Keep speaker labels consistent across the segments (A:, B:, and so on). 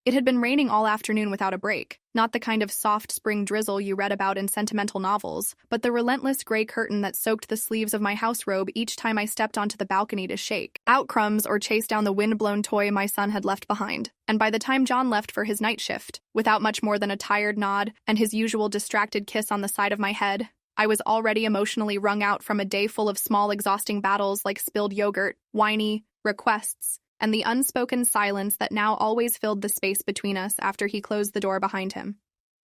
A: It had been raining all afternoon without a break, not the kind of soft spring drizzle you read about in sentimental novels, but the relentless gray curtain that soaked the sleeves of my house robe each time I stepped onto the balcony to shake out crumbs or chase down the wind-blown toy my son had left behind. And by the time John left for his night shift, without much more than a tired nod and his usual distracted kiss on the side of my head, I was already emotionally wrung out from a day full of small, exhausting battles like spilled yogurt, whiny requests, and the unspoken silence that now always filled the space between us after he closed the door behind him.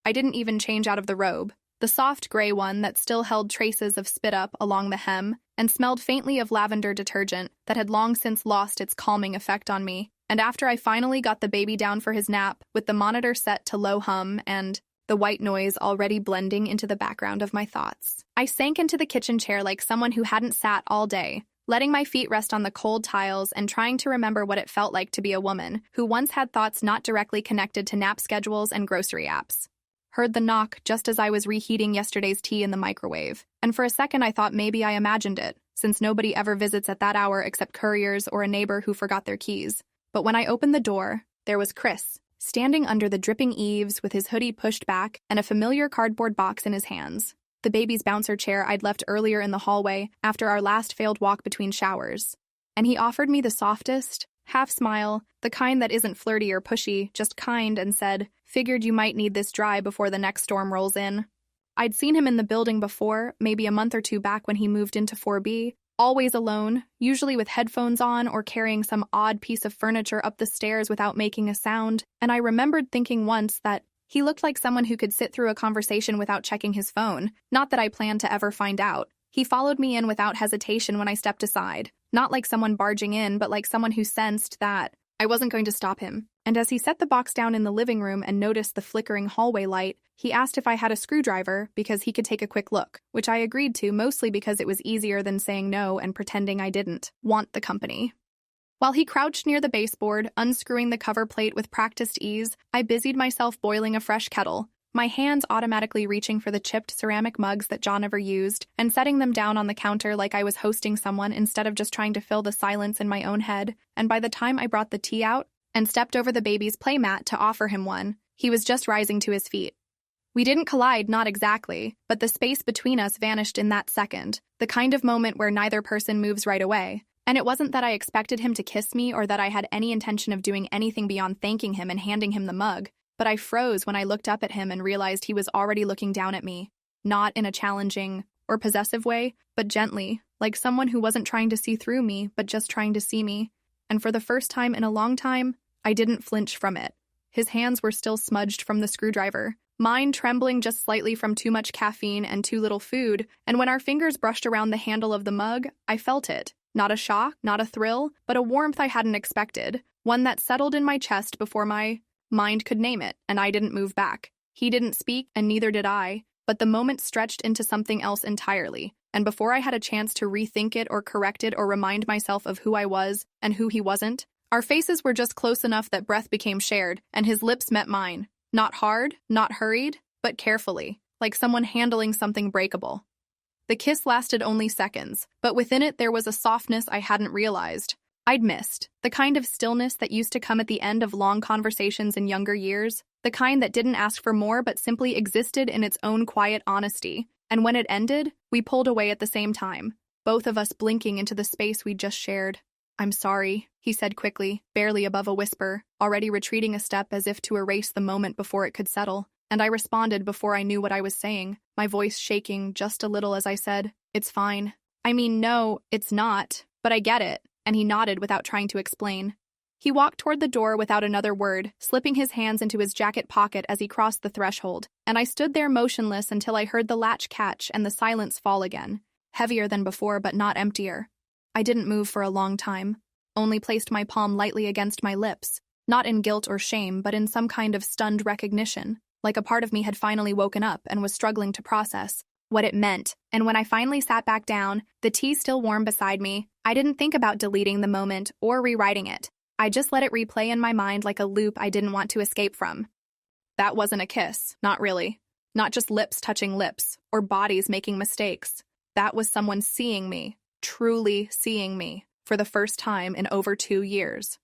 A: I didn't even change out of the robe, the soft gray one that still held traces of spit-up along the hem and smelled faintly of lavender detergent that had long since lost its calming effect on me. And after I finally got the baby down for his nap, with the monitor set to low hum and the white noise already blending into the background of my thoughts, I sank into the kitchen chair like someone who hadn't sat all day, letting my feet rest on the cold tiles and trying to remember what it felt like to be a woman who once had thoughts not directly connected to nap schedules and grocery apps. Heard the knock just as I was reheating yesterday's tea in the microwave, and for a second I thought maybe I imagined it, since nobody ever visits at that hour except couriers or a neighbor who forgot their keys. But when I opened the door, there was Chris, standing under the dripping eaves with his hoodie pushed back and a familiar cardboard box in his hands. The baby's bouncer chair I'd left earlier in the hallway after our last failed walk between showers. And he offered me the softest, half smile, the kind that isn't flirty or pushy, just kind, and said, "Figured you might need this dry before the next storm rolls in." I'd seen him in the building before, maybe a month or two back when he moved into 4B, always alone, usually with headphones on or carrying some odd piece of furniture up the stairs without making a sound, and I remembered thinking once that he looked like someone who could sit through a conversation without checking his phone, not that I planned to ever find out. He followed me in without hesitation when I stepped aside, not like someone barging in, but like someone who sensed that I wasn't going to stop him. And as he set the box down in the living room and noticed the flickering hallway light, he asked if I had a screwdriver because he could take a quick look, which I agreed to mostly because it was easier than saying no and pretending I didn't want the company. While he crouched near the baseboard, unscrewing the cover plate with practiced ease, I busied myself boiling a fresh kettle, my hands automatically reaching for the chipped ceramic mugs that John ever used and setting them down on the counter like I was hosting someone instead of just trying to fill the silence in my own head. And by the time I brought the tea out and stepped over the baby's playmat to offer him one, he was just rising to his feet. We didn't collide, not exactly, but the space between us vanished in that second, the kind of moment where neither person moves right away. And it wasn't that I expected him to kiss me or that I had any intention of doing anything beyond thanking him and handing him the mug, but I froze when I looked up at him and realized he was already looking down at me, not in a challenging or possessive way, but gently, like someone who wasn't trying to see through me, but just trying to see me. And for the first time in a long time, I didn't flinch from it. His hands were still smudged from the screwdriver, mine trembling just slightly from too much caffeine and too little food, and when our fingers brushed around the handle of the mug, I felt it. Not a shock, not a thrill, but a warmth I hadn't expected, one that settled in my chest before my mind could name it, and I didn't move back. He didn't speak, and neither did I, but the moment stretched into something else entirely, and before I had a chance to rethink it or correct it or remind myself of who I was and who he wasn't, our faces were just close enough that breath became shared, and his lips met mine. Not hard, not hurried, but carefully, like someone handling something breakable. The kiss lasted only seconds, but within it there was a softness I hadn't realized. I'd missed, the kind of stillness that used to come at the end of long conversations in younger years, the kind that didn't ask for more but simply existed in its own quiet honesty. And when it ended, we pulled away at the same time, both of us blinking into the space we'd just shared. "I'm sorry," he said quickly, barely above a whisper, already retreating a step as if to erase the moment before it could settle. And I responded before I knew what I was saying, my voice shaking just a little as I said, "It's fine. I mean, no, it's not, but I get it," and he nodded without trying to explain. He walked toward the door without another word, slipping his hands into his jacket pocket as he crossed the threshold, and I stood there motionless until I heard the latch catch and the silence fall again, heavier than before but not emptier. I didn't move for a long time, only placed my palm lightly against my lips, not in guilt or shame but in some kind of stunned recognition. Like a part of me had finally woken up and was struggling to process what it meant. And when I finally sat back down, the tea still warm beside me, I didn't think about deleting the moment or rewriting it. I just let it replay in my mind like a loop I didn't want to escape from. That wasn't a kiss, not really. Not just lips touching lips, or bodies making mistakes. That was someone seeing me, truly seeing me, for the first time in over 2 years.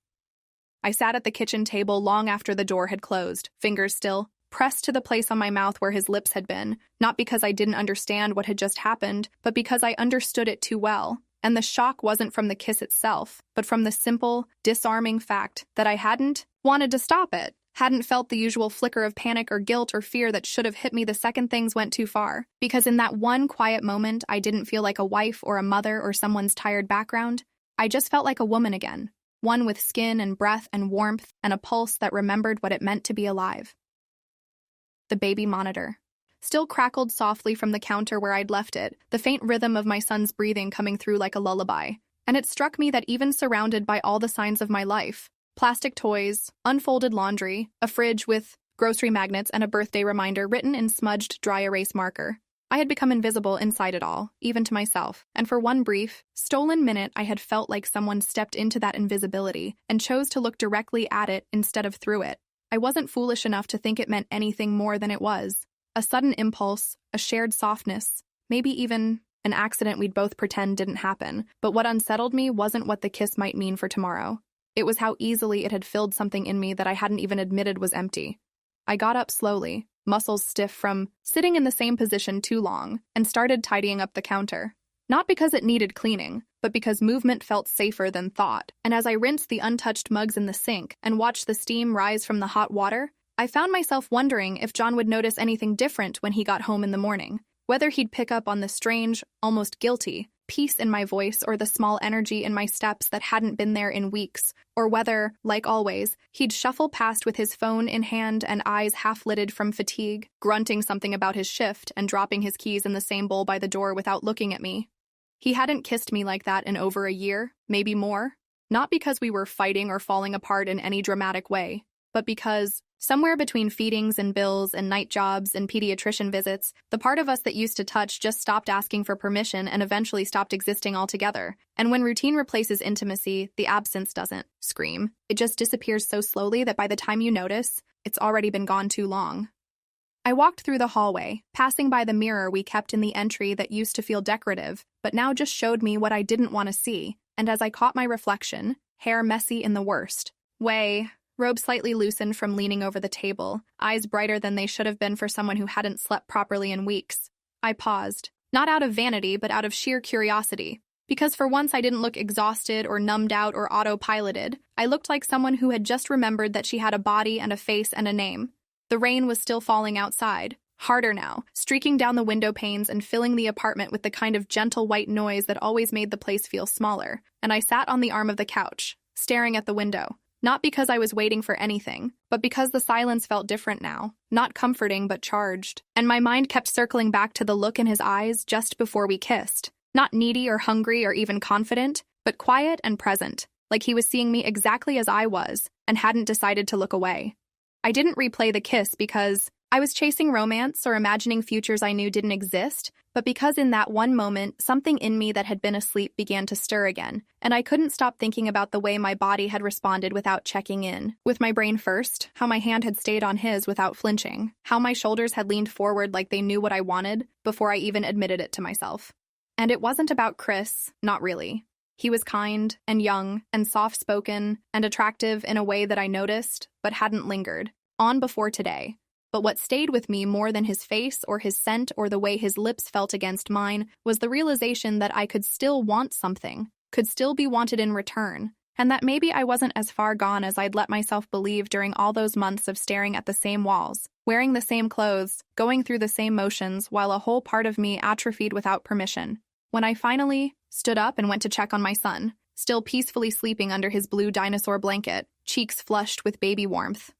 A: I sat at the kitchen table long after the door had closed, fingers still pressed to the place on my mouth where his lips had been, not because I didn't understand what had just happened, but because I understood it too well. And the shock wasn't from the kiss itself, but from the simple, disarming fact that I hadn't wanted to stop it, hadn't felt the usual flicker of panic or guilt or fear that should have hit me the second things went too far. Because in that one quiet moment, I didn't feel like a wife or a mother or someone's tired background. I just felt like a woman again, one with skin and breath and warmth and a pulse that remembered what it meant to be alive. The baby monitor still crackled softly from the counter where I'd left it, the faint rhythm of my son's breathing coming through like a lullaby. And it struck me that even surrounded by all the signs of my life, plastic toys, unfolded laundry, a fridge with grocery magnets, and a birthday reminder written in smudged dry erase marker, I had become invisible inside it all, even to myself. And for one brief, stolen minute, I had felt like someone stepped into that invisibility and chose to look directly at it instead of through it. I wasn't foolish enough to think it meant anything more than it was. A sudden impulse, a shared softness, maybe even an accident we'd both pretend didn't happen. But what unsettled me wasn't what the kiss might mean for tomorrow. It was how easily it had filled something in me that I hadn't even admitted was empty. I got up slowly, muscles stiff from sitting in the same position too long, and started tidying up the counter. Not because it needed cleaning, but because movement felt safer than thought. And as I rinsed the untouched mugs in the sink and watched the steam rise from the hot water, I found myself wondering if John would notice anything different when he got home in the morning. Whether he'd pick up on the strange, almost guilty, peace in my voice or the small energy in my steps that hadn't been there in weeks, or whether, like always, he'd shuffle past with his phone in hand and eyes half-lidded from fatigue, grunting something about his shift and dropping his keys in the same bowl by the door without looking at me. He hadn't kissed me like that in over a year, maybe more. Not because we were fighting or falling apart in any dramatic way, but because, somewhere between feedings and bills and night jobs and pediatrician visits, the part of us that used to touch just stopped asking for permission and eventually stopped existing altogether. And when routine replaces intimacy, the absence doesn't scream. It just disappears so slowly that by the time you notice, it's already been gone too long. I walked through the hallway, passing by the mirror we kept in the entry that used to feel decorative, but now just showed me what I didn't want to see. And as I caught my reflection, hair messy in the worst way, robe slightly loosened from leaning over the table, eyes brighter than they should have been for someone who hadn't slept properly in weeks, I paused, not out of vanity but out of sheer curiosity. Because for once I didn't look exhausted or numbed out or autopiloted. I looked like someone who had just remembered that she had a body and a face and a name. The rain was still falling outside, harder now, streaking down the window panes and filling the apartment with the kind of gentle white noise that always made the place feel smaller. And I sat on the arm of the couch, staring at the window. Not because I was waiting for anything, but because the silence felt different now, not comforting but charged. And my mind kept circling back to the look in his eyes just before we kissed. Not needy or hungry or even confident, but quiet and present, like he was seeing me exactly as I was and hadn't decided to look away. I didn't replay the kiss because I was chasing romance or imagining futures I knew didn't exist, but because in that one moment, something in me that had been asleep began to stir again, and I couldn't stop thinking about the way my body had responded without checking in. With my brain first, how my hand had stayed on his without flinching, how my shoulders had leaned forward like they knew what I wanted before I even admitted it to myself. And it wasn't about Chris, not really. He was kind and young and soft-spoken and attractive in a way that I noticed, but hadn't lingered on before today. But what stayed with me more than his face or his scent or the way his lips felt against mine was the realization that I could still want something, could still be wanted in return, and that maybe I wasn't as far gone as I'd let myself believe during all those months of staring at the same walls, wearing the same clothes, going through the same motions while a whole part of me atrophied without permission. When I finally stood up and went to check on my son, still peacefully sleeping under his blue dinosaur blanket, cheeks flushed with baby warmth,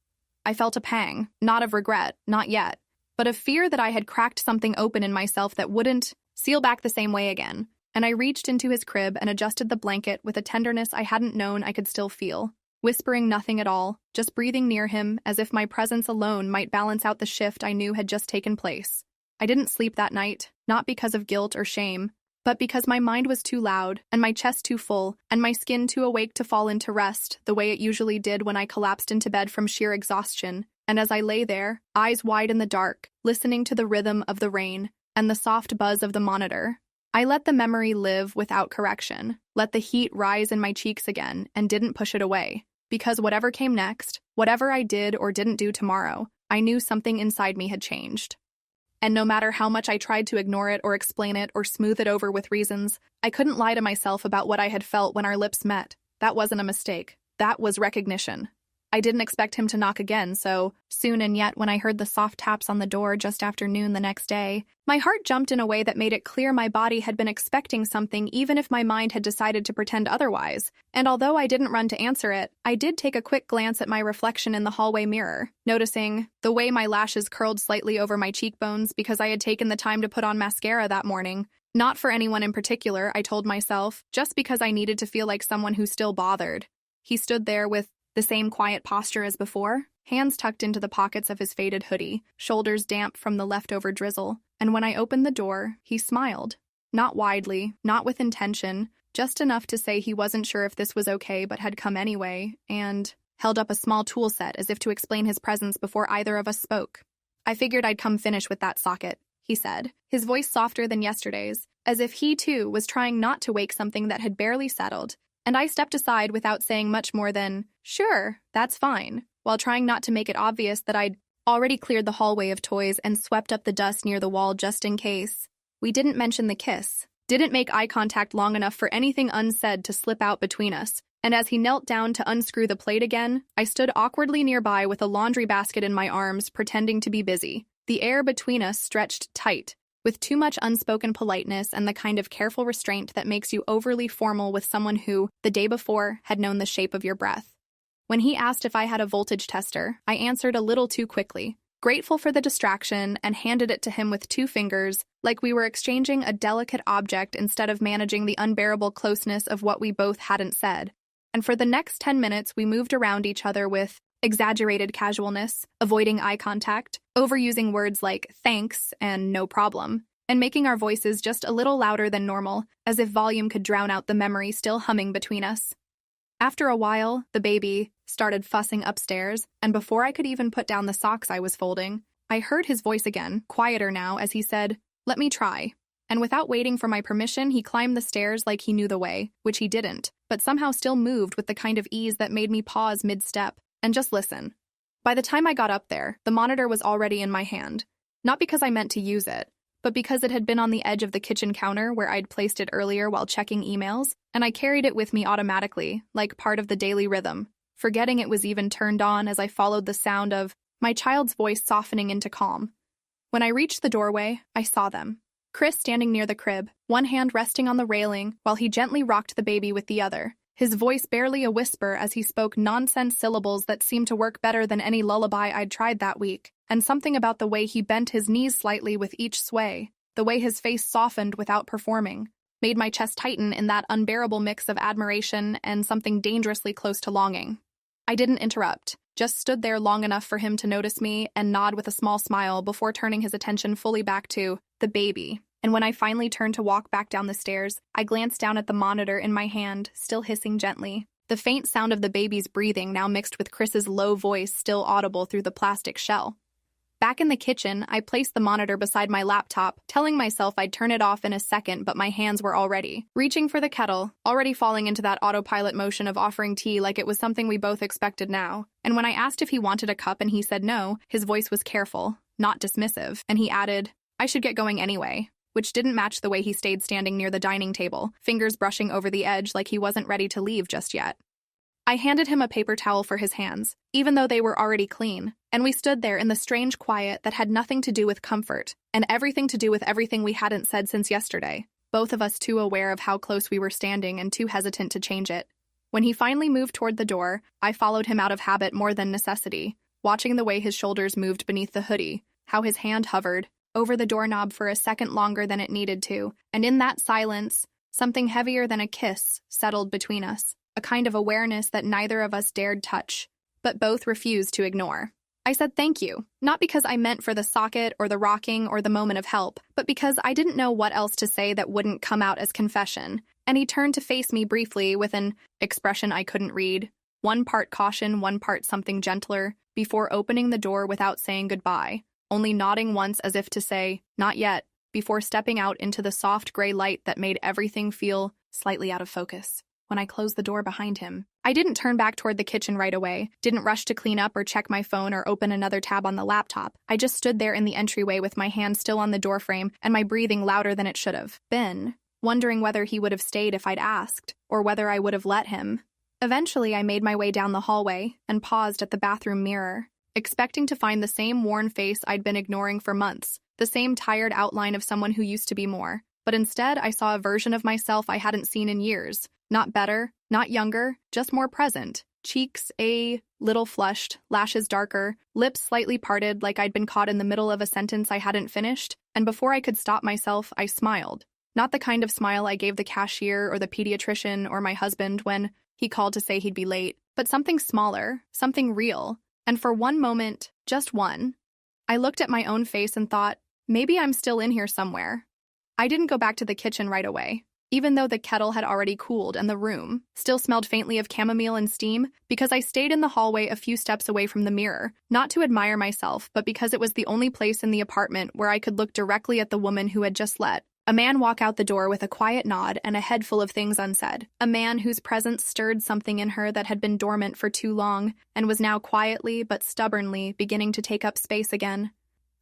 A: I felt a pang, not of regret, not yet, but of fear that I had cracked something open in myself that wouldn't seal back the same way again. And I reached into his crib and adjusted the blanket with a tenderness I hadn't known I could still feel, whispering nothing at all, just breathing near him as if my presence alone might balance out the shift I knew had just taken place. I didn't sleep that night, not because of guilt or shame, but because my mind was too loud, and my chest too full, and my skin too awake to fall into rest, the way it usually did when I collapsed into bed from sheer exhaustion. And as I lay there, eyes wide in the dark, listening to the rhythm of the rain and the soft buzz of the monitor, I let the memory live without correction, let the heat rise in my cheeks again, and didn't push it away. Because whatever came next, whatever I did or didn't do tomorrow, I knew something inside me had changed. And no matter how much I tried to ignore it or explain it or smooth it over with reasons, I couldn't lie to myself about what I had felt when our lips met. That wasn't a mistake. That was recognition. I didn't expect him to knock again, so soon, and yet when I heard the soft taps on the door just after noon the next day, my heart jumped in a way that made it clear my body had been expecting something even if my mind had decided to pretend otherwise. And although I didn't run to answer it, I did take a quick glance at my reflection in the hallway mirror, noticing the way my lashes curled slightly over my cheekbones because I had taken the time to put on mascara that morning. Not for anyone in particular, I told myself, just because I needed to feel like someone who still bothered. He stood there with the same quiet posture as before, hands tucked into the pockets of his faded hoodie, shoulders damp from the leftover drizzle, and when I opened the door, he smiled. Not widely, not with intention, just enough to say he wasn't sure if this was okay but had come anyway, and held up a small tool set as if to explain his presence before either of us spoke. "I figured I'd come finish with that socket," he said, his voice softer than yesterday's, as if he too was trying not to wake something that had barely settled. And I stepped aside without saying much more than, "Sure, that's fine," while trying not to make it obvious that I'd already cleared the hallway of toys and swept up the dust near the wall just in case. We didn't mention the kiss, didn't make eye contact long enough for anything unsaid to slip out between us, and as he knelt down to unscrew the plate again, I stood awkwardly nearby with a laundry basket in my arms, pretending to be busy. The air between us stretched tight, with too much unspoken politeness and the kind of careful restraint that makes you overly formal with someone who, the day before, had known the shape of your breath. When he asked if I had a voltage tester, I answered a little too quickly, grateful for the distraction, and handed it to him with 2 fingers, like we were exchanging a delicate object instead of managing the unbearable closeness of what we both hadn't said. And for the next 10 minutes, we moved around each other with exaggerated casualness, avoiding eye contact, overusing words like thanks and no problem, and making our voices just a little louder than normal, as if volume could drown out the memory still humming between us. After a while, the baby started fussing upstairs, and before I could even put down the socks I was folding, I heard his voice again, quieter now, as he said, "Let me try." And without waiting for my permission, he climbed the stairs like he knew the way, which he didn't, but somehow still moved with the kind of ease that made me pause mid-step and just listen. By the time I got up there, the monitor was already in my hand, not because I meant to use it, but because it had been on the edge of the kitchen counter where I'd placed it earlier while checking emails, and I carried it with me automatically, like part of the daily rhythm, forgetting it was even turned on as I followed the sound of my child's voice softening into calm. When I reached the doorway, I saw them. Chris standing near the crib, one hand resting on the railing while he gently rocked the baby with the other, his voice barely a whisper as he spoke nonsense syllables that seemed to work better than any lullaby I'd tried that week, and something about the way he bent his knees slightly with each sway, the way his face softened without performing, made my chest tighten in that unbearable mix of admiration and something dangerously close to longing. I didn't interrupt, just stood there long enough for him to notice me and nod with a small smile before turning his attention fully back to the baby. And when I finally turned to walk back down the stairs, I glanced down at the monitor in my hand, still hissing gently. The faint sound of the baby's breathing now mixed with Chris's low voice still audible through the plastic shell. Back in the kitchen, I placed the monitor beside my laptop, telling myself I'd turn it off in a second, but my hands were already reaching for the kettle, already falling into that autopilot motion of offering tea like it was something we both expected now. And when I asked if he wanted a cup and he said no, his voice was careful, not dismissive, and he added, "I should get going anyway," which didn't match the way he stayed standing near the dining table, fingers brushing over the edge like he wasn't ready to leave just yet. I handed him a paper towel for his hands, even though they were already clean, and we stood there in the strange quiet that had nothing to do with comfort, and everything to do with everything we hadn't said since yesterday, both of us too aware of how close we were standing and too hesitant to change it. When he finally moved toward the door, I followed him out of habit more than necessity, watching the way his shoulders moved beneath the hoodie, how his hand hovered over the doorknob for a second longer than it needed to, and in that silence, something heavier than a kiss settled between us, a kind of awareness that neither of us dared touch, but both refused to ignore. I said thank you, not because I meant for the socket or the rocking or the moment of help, but because I didn't know what else to say that wouldn't come out as confession, and he turned to face me briefly with an expression I couldn't read, one part caution, one part something gentler, before opening the door without saying goodbye, only nodding once as if to say, "Not yet," before stepping out into the soft gray light that made everything feel slightly out of focus. When I closed the door behind him, I didn't turn back toward the kitchen right away, didn't rush to clean up or check my phone or open another tab on the laptop. I just stood there in the entryway with my hand still on the doorframe and my breathing louder than it should have been, wondering whether he would have stayed if I'd asked, or whether I would have let him. Eventually, I made my way down the hallway and paused at the bathroom mirror, expecting to find the same worn face I'd been ignoring for months, the same tired outline of someone who used to be more. But instead, I saw a version of myself I hadn't seen in years. Not better, not younger, just more present. Cheeks a little flushed, lashes darker, lips slightly parted like I'd been caught in the middle of a sentence I hadn't finished, and before I could stop myself, I smiled. Not the kind of smile I gave the cashier or the pediatrician or my husband when he called to say he'd be late, but something smaller, something real. And for one moment, just one, I looked at my own face and thought, maybe I'm still in here somewhere. I didn't go back to the kitchen right away, even though the kettle had already cooled and the room still smelled faintly of chamomile and steam, because I stayed in the hallway a few steps away from the mirror, not to admire myself, but because it was the only place in the apartment where I could look directly at the woman who had just let a man walk out the door with a quiet nod and a head full of things unsaid. A man whose presence stirred something in her that had been dormant for too long and was now quietly but stubbornly beginning to take up space again.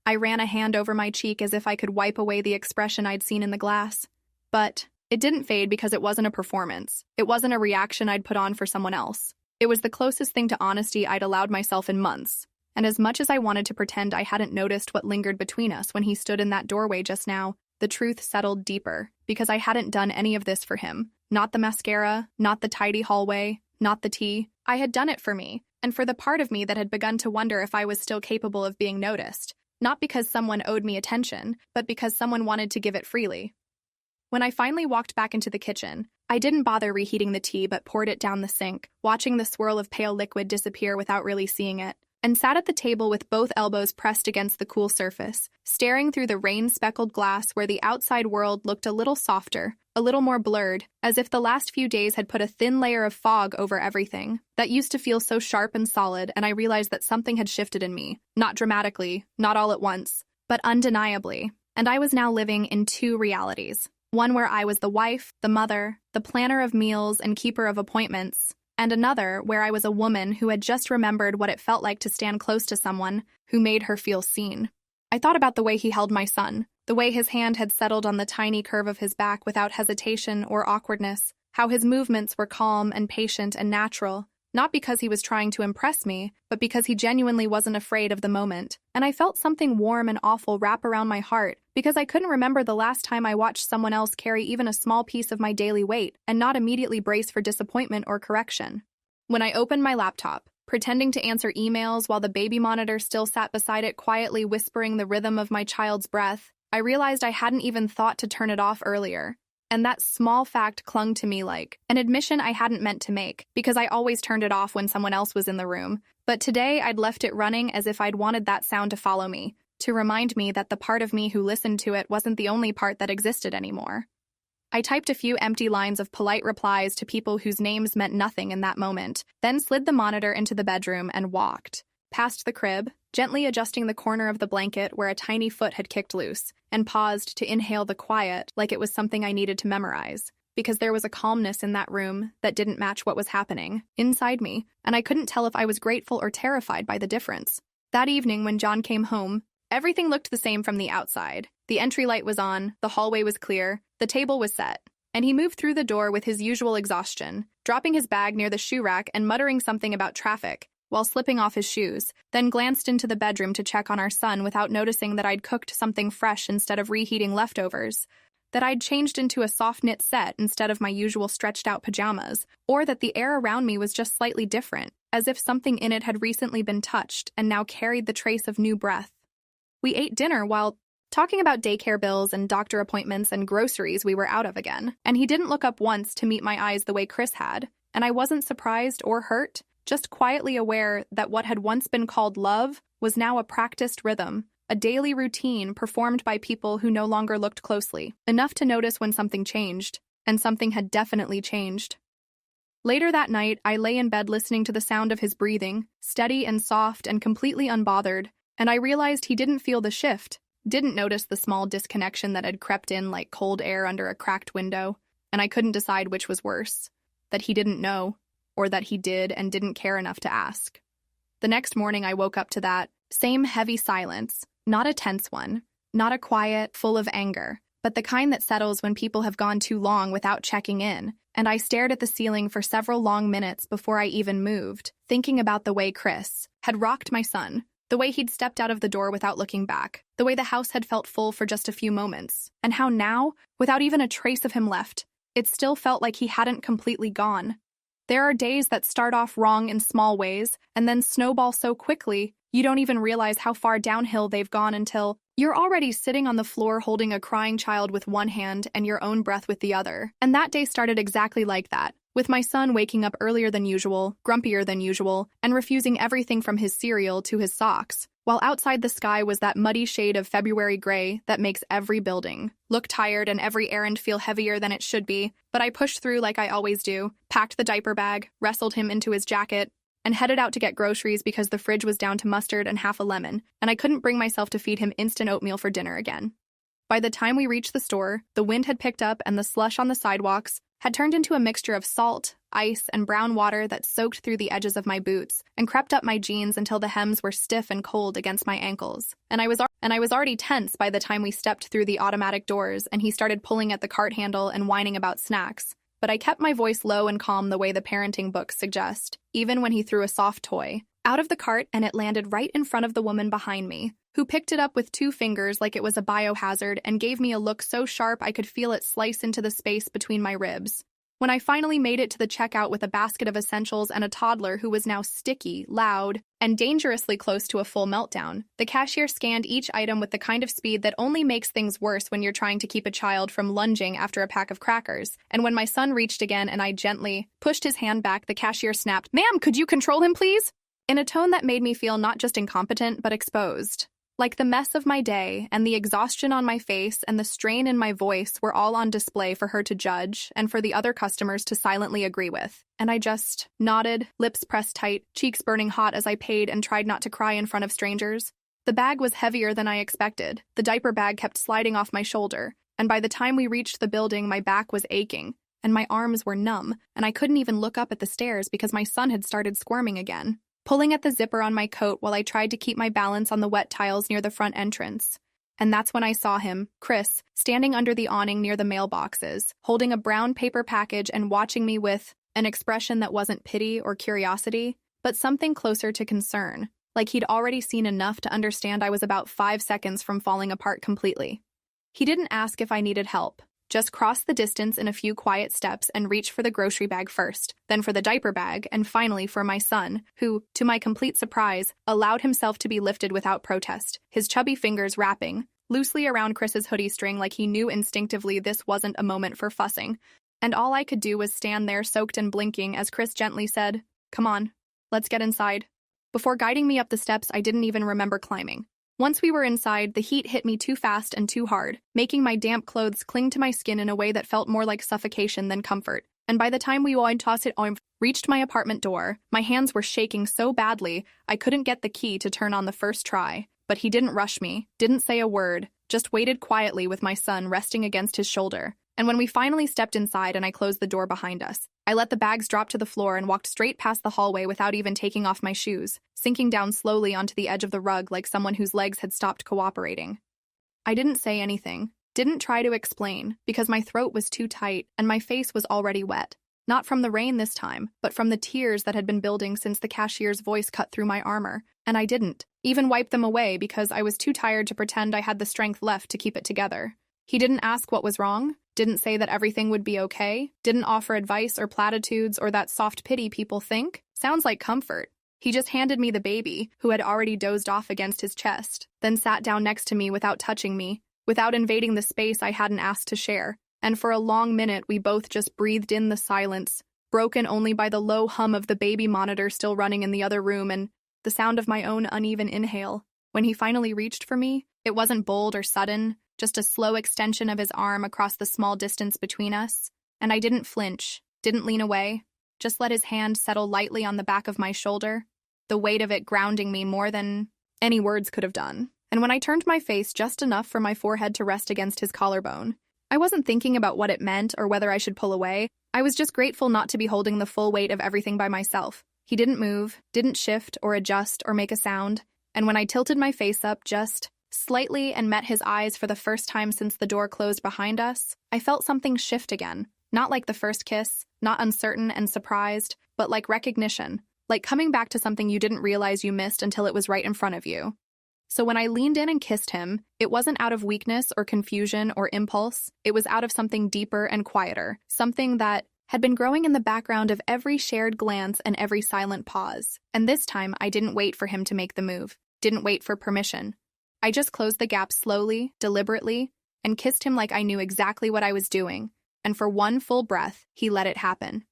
A: I ran a hand over my cheek as if I could wipe away the expression I'd seen in the glass. But it didn't fade because it wasn't a performance. It wasn't a reaction I'd put on for someone else. It was the closest thing to honesty I'd allowed myself in months. And as much as I wanted to pretend I hadn't noticed what lingered between us when he stood in that doorway just now, the truth settled deeper, because I hadn't done any of this for him. Not the mascara, not the tidy hallway, not the tea. I had done it for me, and for the part of me that had begun to wonder if I was still capable of being noticed. Not because someone owed me attention, but because someone wanted to give it freely. When I finally walked back into the kitchen, I didn't bother reheating the tea but poured it down the sink, watching the swirl of pale liquid disappear without really seeing it, and sat at the table with both elbows pressed against the cool surface, staring through the rain-speckled glass where the outside world looked a little softer, a little more blurred, as if the last few days had put a thin layer of fog over everything that used to feel so sharp and solid, and I realized that something had shifted in me, not dramatically, not all at once, but undeniably, and I was now living in two realities. One where I was the wife, the mother, the planner of meals and keeper of appointments, and another where I was a woman who had just remembered what it felt like to stand close to someone who made her feel seen. I thought about the way he held my son, the way his hand had settled on the tiny curve of his back without hesitation or awkwardness, how his movements were calm and patient and natural, not because he was trying to impress me, but because he genuinely wasn't afraid of the moment. And I felt something warm and awful wrap around my heart, because I couldn't remember the last time I watched someone else carry even a small piece of my daily weight and not immediately brace for disappointment or correction. When I opened my laptop, pretending to answer emails while the baby monitor still sat beside it quietly whispering the rhythm of my child's breath, I realized I hadn't even thought to turn it off earlier. And that small fact clung to me like an admission I hadn't meant to make, because I always turned it off when someone else was in the room. But today I'd left it running as if I'd wanted that sound to follow me, to remind me that the part of me who listened to it wasn't the only part that existed anymore. I typed a few empty lines of polite replies to people whose names meant nothing in that moment, then slid the monitor into the bedroom and walked past the crib, gently adjusting the corner of the blanket where a tiny foot had kicked loose, and paused to inhale the quiet like it was something I needed to memorize, because there was a calmness in that room that didn't match what was happening inside me, and I couldn't tell if I was grateful or terrified by the difference. That evening when John came home, everything looked the same from the outside. The entry light was on, the hallway was clear, the table was set, and he moved through the door with his usual exhaustion, dropping his bag near the shoe rack and muttering something about traffic, while slipping off his shoes, then glanced into the bedroom to check on our son without noticing that I'd cooked something fresh instead of reheating leftovers, that I'd changed into a soft-knit set instead of my usual stretched-out pajamas, or that the air around me was just slightly different, as if something in it had recently been touched and now carried the trace of new breath. We ate dinner while talking about daycare bills and doctor appointments and groceries we were out of again, and he didn't look up once to meet my eyes the way Chris had, and I wasn't surprised or hurt, just quietly aware that what had once been called love was now a practiced rhythm, a daily routine performed by people who no longer looked closely, enough to notice when something changed, and something had definitely changed. Later that night, I lay in bed listening to the sound of his breathing, steady and soft and completely unbothered, and I realized he didn't feel the shift, didn't notice the small disconnection that had crept in like cold air under a cracked window, and I couldn't decide which was worse, that he didn't know, or that he did and didn't care enough to ask. The next morning I woke up to that same heavy silence, not a tense one, not a quiet, full of anger, but the kind that settles when people have gone too long without checking in, and I stared at the ceiling for several long minutes before I even moved, thinking about the way Chris had rocked my son, the way he'd stepped out of the door without looking back, the way the house had felt full for just a few moments, and how now, without even a trace of him left, it still felt like he hadn't completely gone. There are days that start off wrong in small ways and then snowball so quickly you don't even realize how far downhill they've gone until you're already sitting on the floor holding a crying child with one hand and your own breath with the other. And that day started exactly like that, with my son waking up earlier than usual, grumpier than usual, and refusing everything from his cereal to his socks, while outside the sky was that muddy shade of February gray that makes every building look tired and every errand feel heavier than it should be. But I pushed through like I always do, packed the diaper bag, wrestled him into his jacket, and headed out to get groceries because the fridge was down to mustard and half a lemon, and I couldn't bring myself to feed him instant oatmeal for dinner again. By the time we reached the store, the wind had picked up and the slush on the sidewalks had turned into a mixture of salt, ice, and brown water that soaked through the edges of my boots and crept up my jeans until the hems were stiff and cold against my ankles. And I was already tense by the time we stepped through the automatic doors and he started pulling at the cart handle and whining about snacks. But I kept my voice low and calm the way the parenting books suggest, even when he threw a soft toy out of the cart and it landed right in front of the woman behind me, who picked it up with 2 fingers like it was a biohazard and gave me a look so sharp I could feel it slice into the space between my ribs. When I finally made it to the checkout with a basket of essentials and a toddler who was now sticky, loud, and dangerously close to a full meltdown, the cashier scanned each item with the kind of speed that only makes things worse when you're trying to keep a child from lunging after a pack of crackers. And when my son reached again and I gently pushed his hand back, the cashier snapped, "Ma'am, could you control him, please?" in a tone that made me feel not just incompetent, but exposed. Like the mess of my day and the exhaustion on my face and the strain in my voice were all on display for her to judge and for the other customers to silently agree with. And I just nodded, lips pressed tight, cheeks burning hot as I paid and tried not to cry in front of strangers. The bag was heavier than I expected. The diaper bag kept sliding off my shoulder, and by the time we reached the building, my back was aching, and my arms were numb, and I couldn't even look up at the stairs because my son had started squirming again, pulling at the zipper on my coat while I tried to keep my balance on the wet tiles near the front entrance. And that's when I saw him, Chris, standing under the awning near the mailboxes, holding a brown paper package and watching me with an expression that wasn't pity or curiosity, but something closer to concern, like he'd already seen enough to understand I was about 5 seconds from falling apart completely. He didn't ask if I needed help, just crossed the distance in a few quiet steps and reached for the grocery bag first, then for the diaper bag, and finally for my son, who, to my complete surprise, allowed himself to be lifted without protest, his chubby fingers wrapping loosely around Chris's hoodie string like he knew instinctively this wasn't a moment for fussing. And all I could do was stand there soaked and blinking as Chris gently said, "Come on, let's get inside," before guiding me up the steps I didn't even remember climbing. Once we were inside, the heat hit me too fast and too hard, making my damp clothes cling to my skin in a way that felt more like suffocation than comfort. And by the time we reached my apartment door, my hands were shaking so badly I couldn't get the key to turn on the first try. But he didn't rush me, didn't say a word, just waited quietly with my son resting against his shoulder. And when we finally stepped inside and I closed the door behind us, I let the bags drop to the floor and walked straight past the hallway without even taking off my shoes, sinking down slowly onto the edge of the rug like someone whose legs had stopped cooperating. I didn't say anything, didn't try to explain, because my throat was too tight and my face was already wet. Not from the rain this time, but from the tears that had been building since the cashier's voice cut through my armor, and I didn't even wipe them away because I was too tired to pretend I had the strength left to keep it together. He didn't ask what was wrong, didn't say that everything would be okay, didn't offer advice or platitudes or that soft pity people think. Sounds like comfort. He just handed me the baby, who had already dozed off against his chest, then sat down next to me without touching me, without invading the space I hadn't asked to share. And for a long minute, we both just breathed in the silence, broken only by the low hum of the baby monitor still running in the other room and the sound of my own uneven inhale. When he finally reached for me, it wasn't bold or sudden, just a slow extension of his arm across the small distance between us. And I didn't flinch, didn't lean away, just let his hand settle lightly on the back of my shoulder, the weight of it grounding me more than any words could have done. And when I turned my face just enough for my forehead to rest against his collarbone, I wasn't thinking about what it meant or whether I should pull away. I was just grateful not to be holding the full weight of everything by myself. He didn't move, didn't shift or adjust or make a sound, and when I tilted my face up just slightly and met his eyes for the first time since the door closed behind us, I felt something shift again. Not like the first kiss, not uncertain and surprised, but like recognition, like coming back to something you didn't realize you missed until it was right in front of you. So when I leaned in and kissed him, it wasn't out of weakness or confusion or impulse. It was out of something deeper and quieter, something that had been growing in the background of every shared glance and every silent pause. And this time, I didn't wait for him to make the move, didn't wait for permission. I just closed the gap slowly, deliberately, and kissed him like I knew exactly what I was doing. And for one full breath, he let it happen.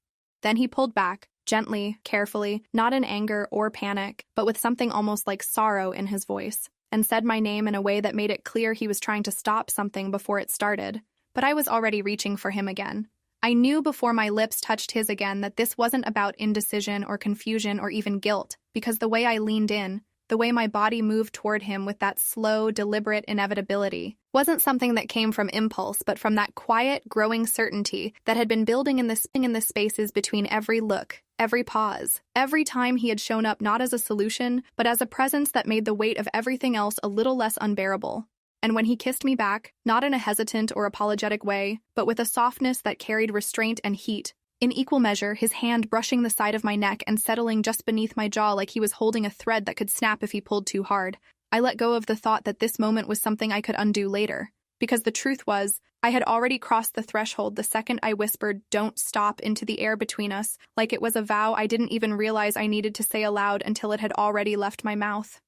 A: Then he pulled back, gently, carefully, not in anger or panic, but with something almost like sorrow in his voice, and said my name in a way that made it clear he was trying to stop something before it started. But I was already reaching for him again. I knew before my lips touched his again that this wasn't about indecision or confusion or even guilt, because the way I leaned in, the way my body moved toward him with that slow, deliberate inevitability, wasn't something that came from impulse, but from that quiet, growing certainty that had been building in the spaces between every look, every pause, every time he had shown up not as a solution, but as a presence that made the weight of everything else a little less unbearable. And when he kissed me back, not in a hesitant or apologetic way, but with a softness that carried restraint and heat, in equal measure, his hand brushing the side of my neck and settling just beneath my jaw like he was holding a thread that could snap if he pulled too hard, I let go of the thought that this moment was something I could undo later. Because the truth was, I had already crossed the threshold the second I whispered, "Don't stop," into the air between us, like it was a vow I didn't even realize I needed to say aloud until it had already left my mouth.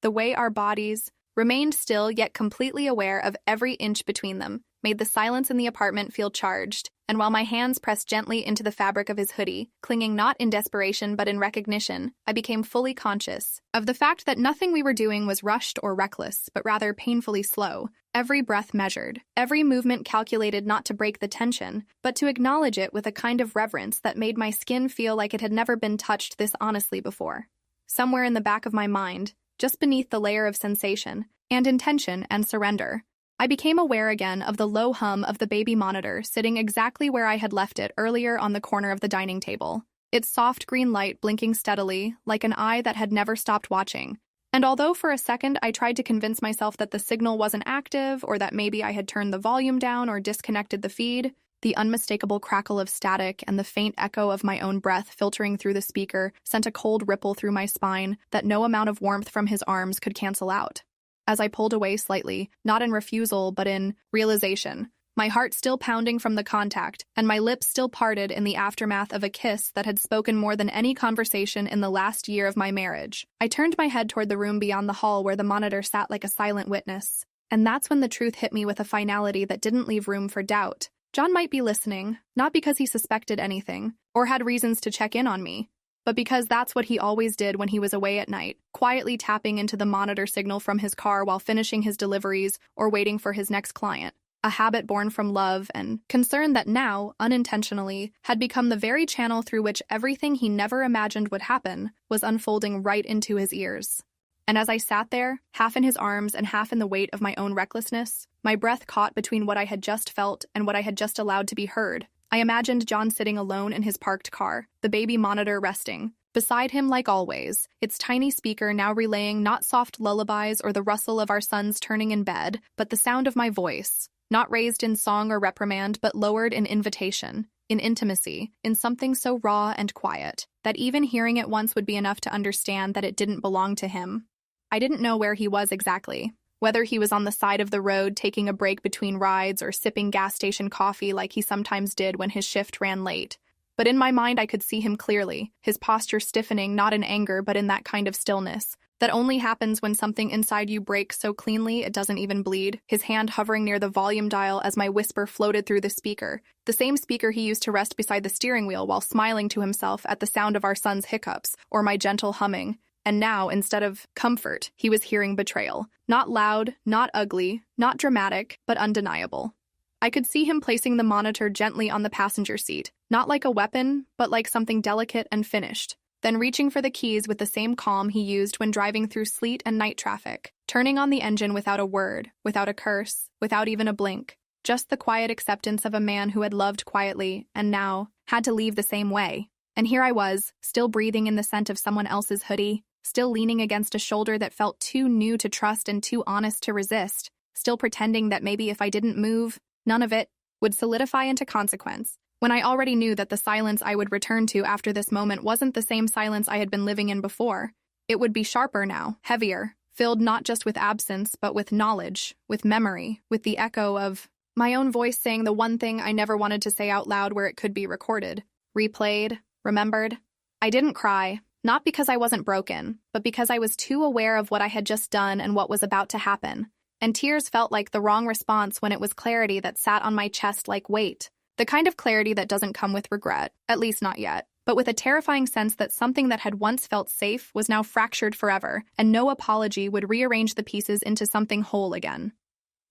A: The way our bodies remained still yet completely aware of every inch between them, made the silence in the apartment feel charged, and while my hands pressed gently into the fabric of his hoodie, clinging not in desperation but in recognition, I became fully conscious of the fact that nothing we were doing was rushed or reckless, but rather painfully slow, every breath measured, every movement calculated not to break the tension, but to acknowledge it with a kind of reverence that made my skin feel like it had never been touched this honestly before. Somewhere in the back of my mind, just beneath the layer of sensation, and intention and surrender, I became aware again of the low hum of the baby monitor sitting exactly where I had left it earlier on the corner of the dining table, its soft green light blinking steadily, like an eye that had never stopped watching. And although for a second I tried to convince myself that the signal wasn't active or that maybe I had turned the volume down or disconnected the feed, the unmistakable crackle of static and the faint echo of my own breath filtering through the speaker sent a cold ripple through my spine that no amount of warmth from his arms could cancel out. As I pulled away slightly, not in refusal but in realization, my heart still pounding from the contact and my lips still parted in the aftermath of a kiss that had spoken more than any conversation in the last year of my marriage, I turned my head toward the room beyond the hall where the monitor sat like a silent witness. And that's when the truth hit me with a finality that didn't leave room for doubt. John might be listening, not because he suspected anything, or had reasons to check in on me, but because that's what he always did when he was away at night, quietly tapping into the monitor signal from his car while finishing his deliveries or waiting for his next client, a habit born from love and concern that now, unintentionally, had become the very channel through which everything he never imagined would happen was unfolding right into his ears. And as I sat there, half in his arms and half in the weight of my own recklessness, my breath caught between what I had just felt and what I had just allowed to be heard. I imagined John sitting alone in his parked car, the baby monitor resting. Beside him, like always, its tiny speaker now relaying not soft lullabies or the rustle of our sons turning in bed, but the sound of my voice, not raised in song or reprimand, but lowered in invitation, in intimacy, in something so raw and quiet, that even hearing it once would be enough to understand that it didn't belong to him. I didn't know where he was exactly, whether he was on the side of the road taking a break between rides or sipping gas station coffee like he sometimes did when his shift ran late. But in my mind I could see him clearly, his posture stiffening not in anger but in that kind of stillness that only happens when something inside you breaks so cleanly it doesn't even bleed, his hand hovering near the volume dial as my whisper floated through the speaker, the same speaker he used to rest beside the steering wheel while smiling to himself at the sound of our son's hiccups or my gentle humming. And now, instead of comfort, he was hearing betrayal. Not loud, not ugly, not dramatic, but undeniable. I could see him placing the monitor gently on the passenger seat, not like a weapon, but like something delicate and finished. Then reaching for the keys with the same calm he used when driving through sleet and night traffic, turning on the engine without a word, without a curse, without even a blink. Just the quiet acceptance of a man who had loved quietly and now had to leave the same way. And here I was, still breathing in the scent of someone else's hoodie, still leaning against a shoulder that felt too new to trust and too honest to resist, still pretending that maybe if I didn't move, none of it would solidify into consequence, when I already knew that the silence I would return to after this moment wasn't the same silence I had been living in before. It would be sharper now, heavier, filled not just with absence, but with knowledge, with memory, with the echo of my own voice saying the one thing I never wanted to say out loud where it could be recorded, replayed, remembered. I didn't cry, not because I wasn't broken, but because I was too aware of what I had just done and what was about to happen. And tears felt like the wrong response when it was clarity that sat on my chest like weight. The kind of clarity that doesn't come with regret, at least not yet, but with a terrifying sense that something that had once felt safe was now fractured forever, and no apology would rearrange the pieces into something whole again.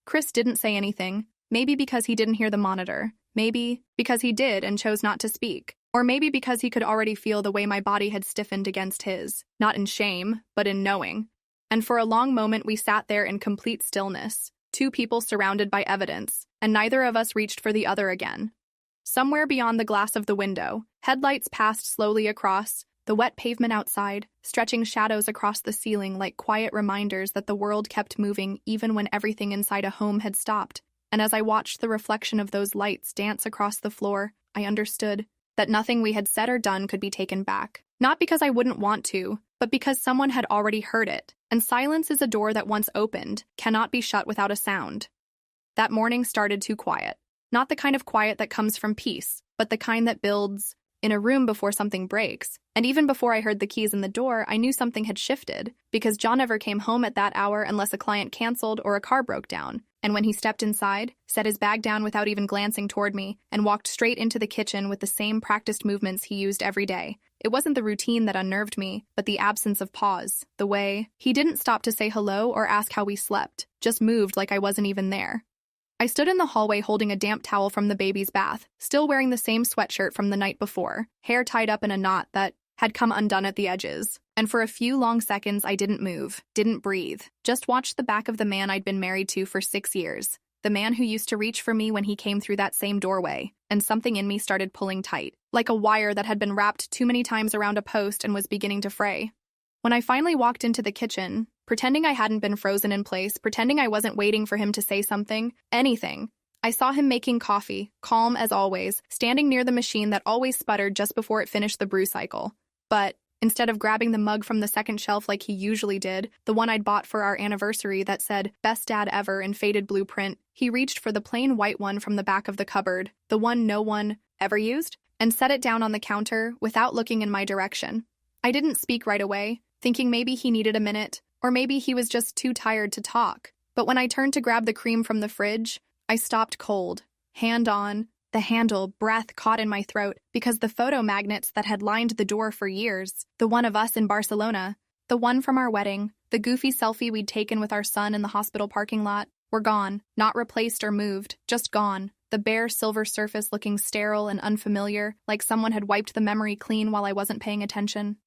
A: Chris didn't say anything, maybe because he didn't hear the monitor, maybe because he did and chose not to speak, or maybe because he could already feel the way my body had stiffened against his, not in shame, but in knowing. And for a long moment we sat there in complete stillness, two people surrounded by evidence, and neither of us reached for the other again. Somewhere beyond the glass of the window, headlights passed slowly across the wet pavement outside, stretching shadows across the ceiling like quiet reminders that the world kept moving even when everything inside a home had stopped. And as I watched the reflection of those lights dance across the floor, I understood that nothing we had said or done could be taken back. Not because I wouldn't want to, but because someone had already heard it. And silence is a door that once opened, cannot be shut without a sound. That morning started too quiet. Not the kind of quiet that comes from peace, but the kind that builds in a room before something breaks. And even before I heard the keys in the door, I knew something had shifted, because John never came home at that hour unless a client canceled or a car broke down. And when he stepped inside, set his bag down without even glancing toward me, and walked straight into the kitchen with the same practiced movements he used every day. It wasn't the routine that unnerved me, but the absence of pause, the way he didn't stop to say hello or ask how we slept, just moved like I wasn't even there. I stood in the hallway holding a damp towel from the baby's bath, still wearing the same sweatshirt from the night before, hair tied up in a knot that had come undone at the edges. And for a few long seconds I didn't move, didn't breathe, just watched the back of the man I'd been married to for 6 years, the man who used to reach for me when he came through that same doorway, and something in me started pulling tight, like a wire that had been wrapped too many times around a post and was beginning to fray. When I finally walked into the kitchen, pretending I hadn't been frozen in place, pretending I wasn't waiting for him to say something, anything, I saw him making coffee, calm as always, standing near the machine that always sputtered just before it finished the brew cycle. But instead of grabbing the mug from the second shelf like he usually did, the one I'd bought for our anniversary that said, "Best Dad Ever" in faded blue print, he reached for the plain white one from the back of the cupboard, the one no one ever used, and set it down on the counter without looking in my direction. I didn't speak right away, thinking maybe he needed a minute, or maybe he was just too tired to talk. But when I turned to grab the cream from the fridge, I stopped cold, hand on, the handle, breath caught in my throat, because the photo magnets that had lined the door for years, the one of us in Barcelona, the one from our wedding, the goofy selfie we'd taken with our son in the hospital parking lot, were gone, not replaced or moved, just gone, the bare silver surface looking sterile and unfamiliar, like someone had wiped the memory clean while I wasn't paying attention.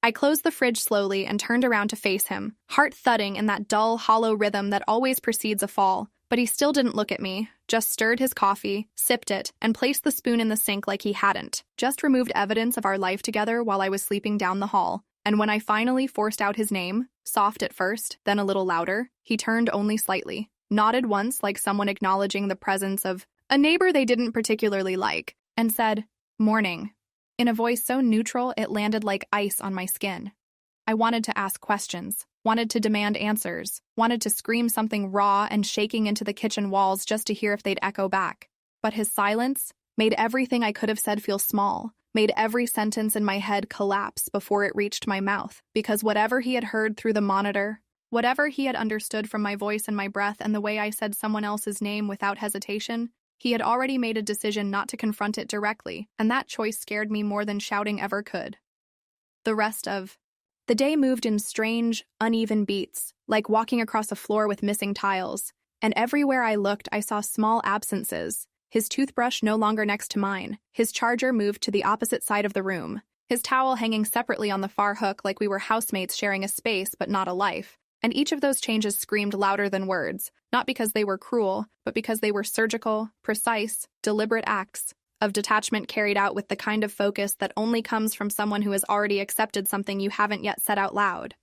A: I closed the fridge slowly and turned around to face him, heart thudding in that dull, hollow rhythm that always precedes a fall. But he still didn't look at me, just stirred his coffee, sipped it, and placed the spoon in the sink like he hadn't, just removed evidence of our life together while I was sleeping down the hall. And when I finally forced out his name, soft at first, then a little louder, he turned only slightly, nodded once like someone acknowledging the presence of a neighbor they didn't particularly like, and said, "Morning," in a voice so neutral it landed like ice on my skin. I wanted to ask questions, wanted to demand answers, wanted to scream something raw and shaking into the kitchen walls just to hear if they'd echo back. But his silence made everything I could have said feel small, made every sentence in my head collapse before it reached my mouth, because whatever he had heard through the monitor, whatever he had understood from my voice and my breath and the way I said someone else's name without hesitation, he had already made a decision not to confront it directly, and that choice scared me more than shouting ever could. The rest of the day moved in strange, uneven beats, like walking across a floor with missing tiles, and everywhere I looked I saw small absences. His toothbrush no longer next to mine, his charger moved to the opposite side of the room, his towel hanging separately on the far hook like we were housemates sharing a space but not a life, And each of those changes screamed louder than words, not because they were cruel, but because they were surgical, precise, deliberate acts of detachment carried out with the kind of focus that only comes from someone who has already accepted something you haven't yet said out loud.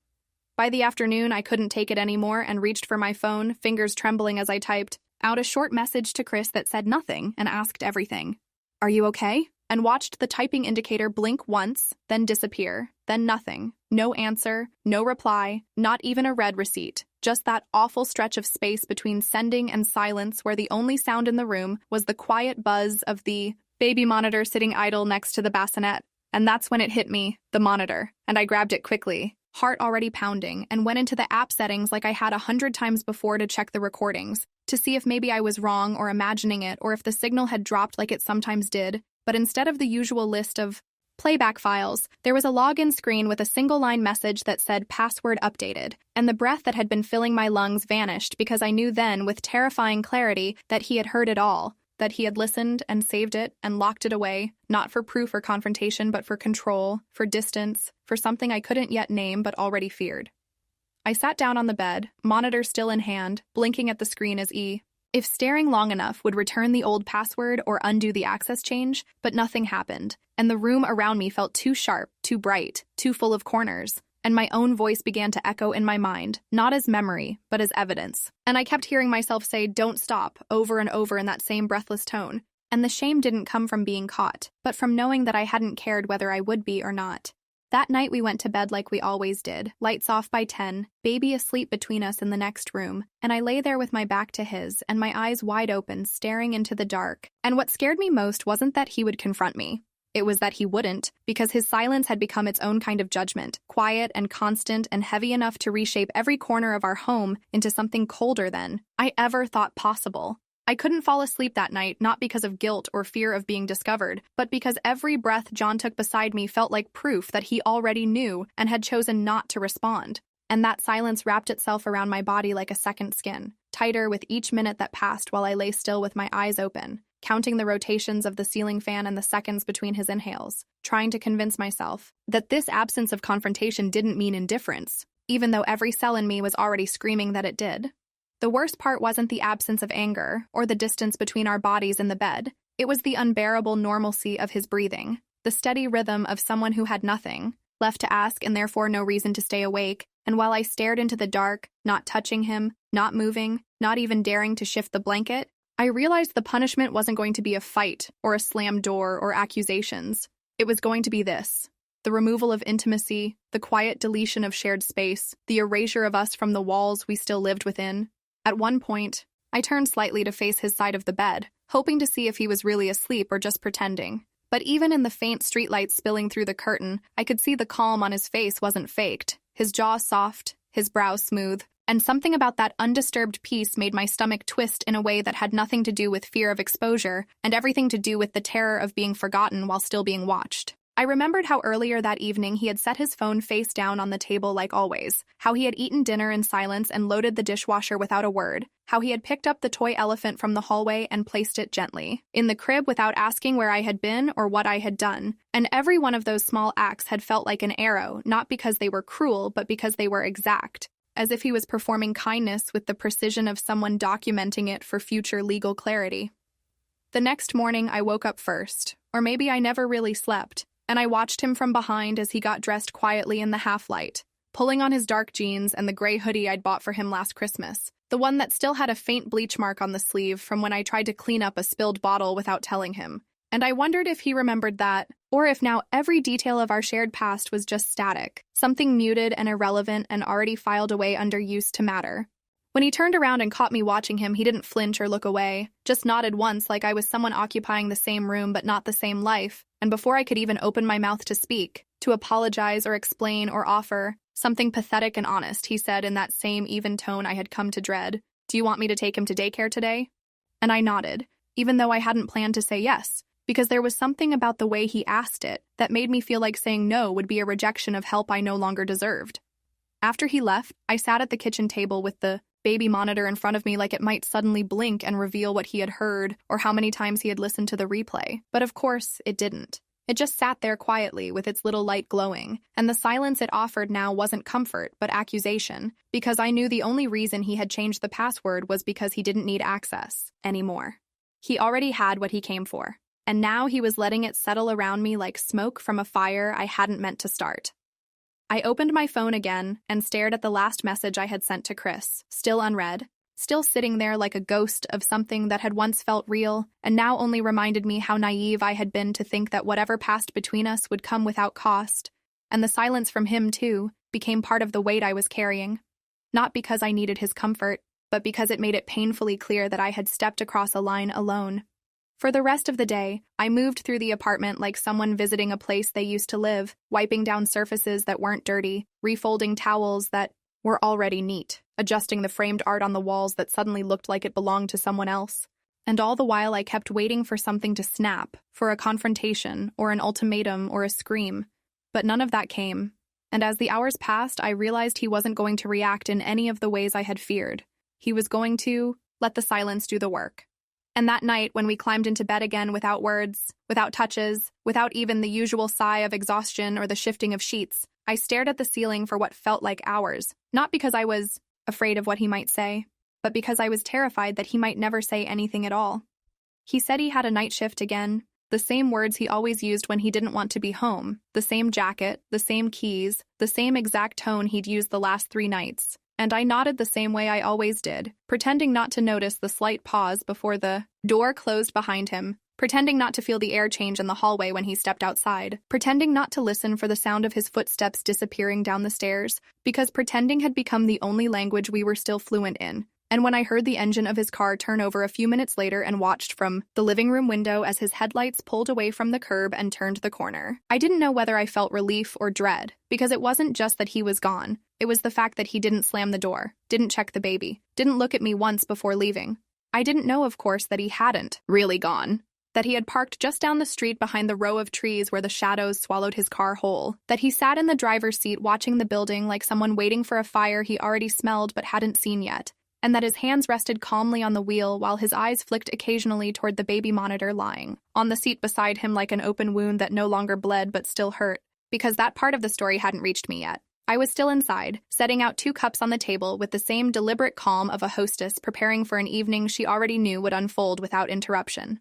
A: By the afternoon, I couldn't take it anymore and reached for my phone, fingers trembling as I typed out a short message to Chris that said nothing and asked everything. "Are you okay?" And watched the typing indicator blink once, then disappear, then nothing. No answer, no reply, not even a read receipt. Just that awful stretch of space between sending and silence where the only sound in the room was the quiet buzz of the baby monitor sitting idle next to the bassinet. And that's when it hit me, the monitor, and I grabbed it quickly, heart already pounding, and went into the app settings like I had 100 times before to check the recordings, to see if maybe I was wrong or imagining it, or if the signal had dropped like it sometimes did. But instead of the usual list of playback files, there was a login screen with a single-line message that said password updated, and the breath that had been filling my lungs vanished because I knew then with terrifying clarity that he had heard it all, that he had listened and saved it and locked it away, not for proof or confrontation, but for control, for distance, for something I couldn't yet name but already feared. I sat down on the bed, monitor still in hand, blinking at the screen as if staring long enough would return the old password or undo the access change, but nothing happened, and the room around me felt too sharp, too bright, too full of corners, and my own voice began to echo in my mind, not as memory, but as evidence. And I kept hearing myself say, "Don't stop," over and over in that same breathless tone. And the shame didn't come from being caught, but from knowing that I hadn't cared whether I would be or not. That night we went to bed like we always did, lights off by 10, baby asleep between us in the next room, and I lay there with my back to his and my eyes wide open, staring into the dark. And what scared me most wasn't that he would confront me. It was that he wouldn't, because his silence had become its own kind of judgment, quiet and constant and heavy enough to reshape every corner of our home into something colder than I ever thought possible. I couldn't fall asleep that night, not because of guilt or fear of being discovered, but because every breath John took beside me felt like proof that he already knew and had chosen not to respond. And that silence wrapped itself around my body like a second skin, tighter with each minute that passed while I lay still with my eyes open, counting the rotations of the ceiling fan and the seconds between his inhales, trying to convince myself that this absence of confrontation didn't mean indifference, even though every cell in me was already screaming that it did. The worst part wasn't the absence of anger or the distance between our bodies in the bed. It was the unbearable normalcy of his breathing, the steady rhythm of someone who had nothing left to ask and therefore no reason to stay awake. And while I stared into the dark, not touching him, not moving, not even daring to shift the blanket, I realized the punishment wasn't going to be a fight or a slammed door or accusations. It was going to be this: the removal of intimacy, the quiet deletion of shared space, the erasure of us from the walls we still lived within. At one point, I turned slightly to face his side of the bed, hoping to see if he was really asleep or just pretending. But even in the faint streetlight spilling through the curtain, I could see the calm on his face wasn't faked, his jaw soft, his brow smooth, and something about that undisturbed peace made my stomach twist in a way that had nothing to do with fear of exposure and everything to do with the terror of being forgotten while still being watched. I remembered how earlier that evening he had set his phone face down on the table like always, how he had eaten dinner in silence and loaded the dishwasher without a word, how he had picked up the toy elephant from the hallway and placed it gently in the crib without asking where I had been or what I had done. And every one of those small acts had felt like an arrow, not because they were cruel, but because they were exact, as if he was performing kindness with the precision of someone documenting it for future legal clarity. The next morning I woke up first, or maybe I never really slept, and I watched him from behind as he got dressed quietly in the half-light, pulling on his dark jeans and the gray hoodie I'd bought for him last Christmas, the one that still had a faint bleach mark on the sleeve from when I tried to clean up a spilled bottle without telling him. And I wondered if he remembered that, or if now every detail of our shared past was just static, something muted and irrelevant and already filed away under used to matter. When he turned around and caught me watching him, he didn't flinch or look away, just nodded once like I was someone occupying the same room but not the same life, and before I could even open my mouth to speak, to apologize or explain or offer, something pathetic and honest, he said in that same even tone I had come to dread, "Do you want me to take him to daycare today?" And I nodded, even though I hadn't planned to say yes, because there was something about the way he asked it that made me feel like saying no would be a rejection of help I no longer deserved. After he left, I sat at the kitchen table with the baby monitor in front of me like it might suddenly blink and reveal what he had heard or how many times he had listened to the replay. But of course, it didn't. It just sat there quietly with its little light glowing, and the silence it offered now wasn't comfort, but accusation, because I knew the only reason he had changed the password was because he didn't need access anymore. He already had what he came for, and now he was letting it settle around me like smoke from a fire I hadn't meant to start. I opened my phone again and stared at the last message I had sent to Chris, still unread, still sitting there like a ghost of something that had once felt real and now only reminded me how naive I had been to think that whatever passed between us would come without cost. And the silence from him, too, became part of the weight I was carrying. Not because I needed his comfort, but because it made it painfully clear that I had stepped across a line alone. For the rest of the day, I moved through the apartment like someone visiting a place they used to live, wiping down surfaces that weren't dirty, refolding towels that were already neat, adjusting the framed art on the walls that suddenly looked like it belonged to someone else. And all the while I kept waiting for something to snap, for a confrontation, or an ultimatum, or a scream. But none of that came. And as the hours passed, I realized he wasn't going to react in any of the ways I had feared. He was going to let the silence do the work. And that night, when we climbed into bed again without words, without touches, without even the usual sigh of exhaustion or the shifting of sheets, I stared at the ceiling for what felt like hours, not because I was afraid of what he might say, but because I was terrified that he might never say anything at all. He said he had a night shift again, the same words he always used when he didn't want to be home, the same jacket, the same keys, the same exact tone he'd used the last 3 nights. And I nodded the same way I always did, pretending not to notice the slight pause before the door closed behind him, pretending not to feel the air change in the hallway when he stepped outside, pretending not to listen for the sound of his footsteps disappearing down the stairs, because pretending had become the only language we were still fluent in. And when I heard the engine of his car turn over a few minutes later and watched from the living room window as his headlights pulled away from the curb and turned the corner, I didn't know whether I felt relief or dread, because it wasn't just that he was gone. It was the fact that he didn't slam the door, didn't check the baby, didn't look at me once before leaving. I didn't know, of course, that he hadn't really gone, that he had parked just down the street behind the row of trees where the shadows swallowed his car whole, that he sat in the driver's seat watching the building like someone waiting for a fire he already smelled but hadn't seen yet, and that his hands rested calmly on the wheel while his eyes flicked occasionally toward the baby monitor lying on the seat beside him like an open wound that no longer bled but still hurt, because that part of the story hadn't reached me yet. I was still inside, setting out 2 cups on the table with the same deliberate calm of a hostess preparing for an evening she already knew would unfold without interruption.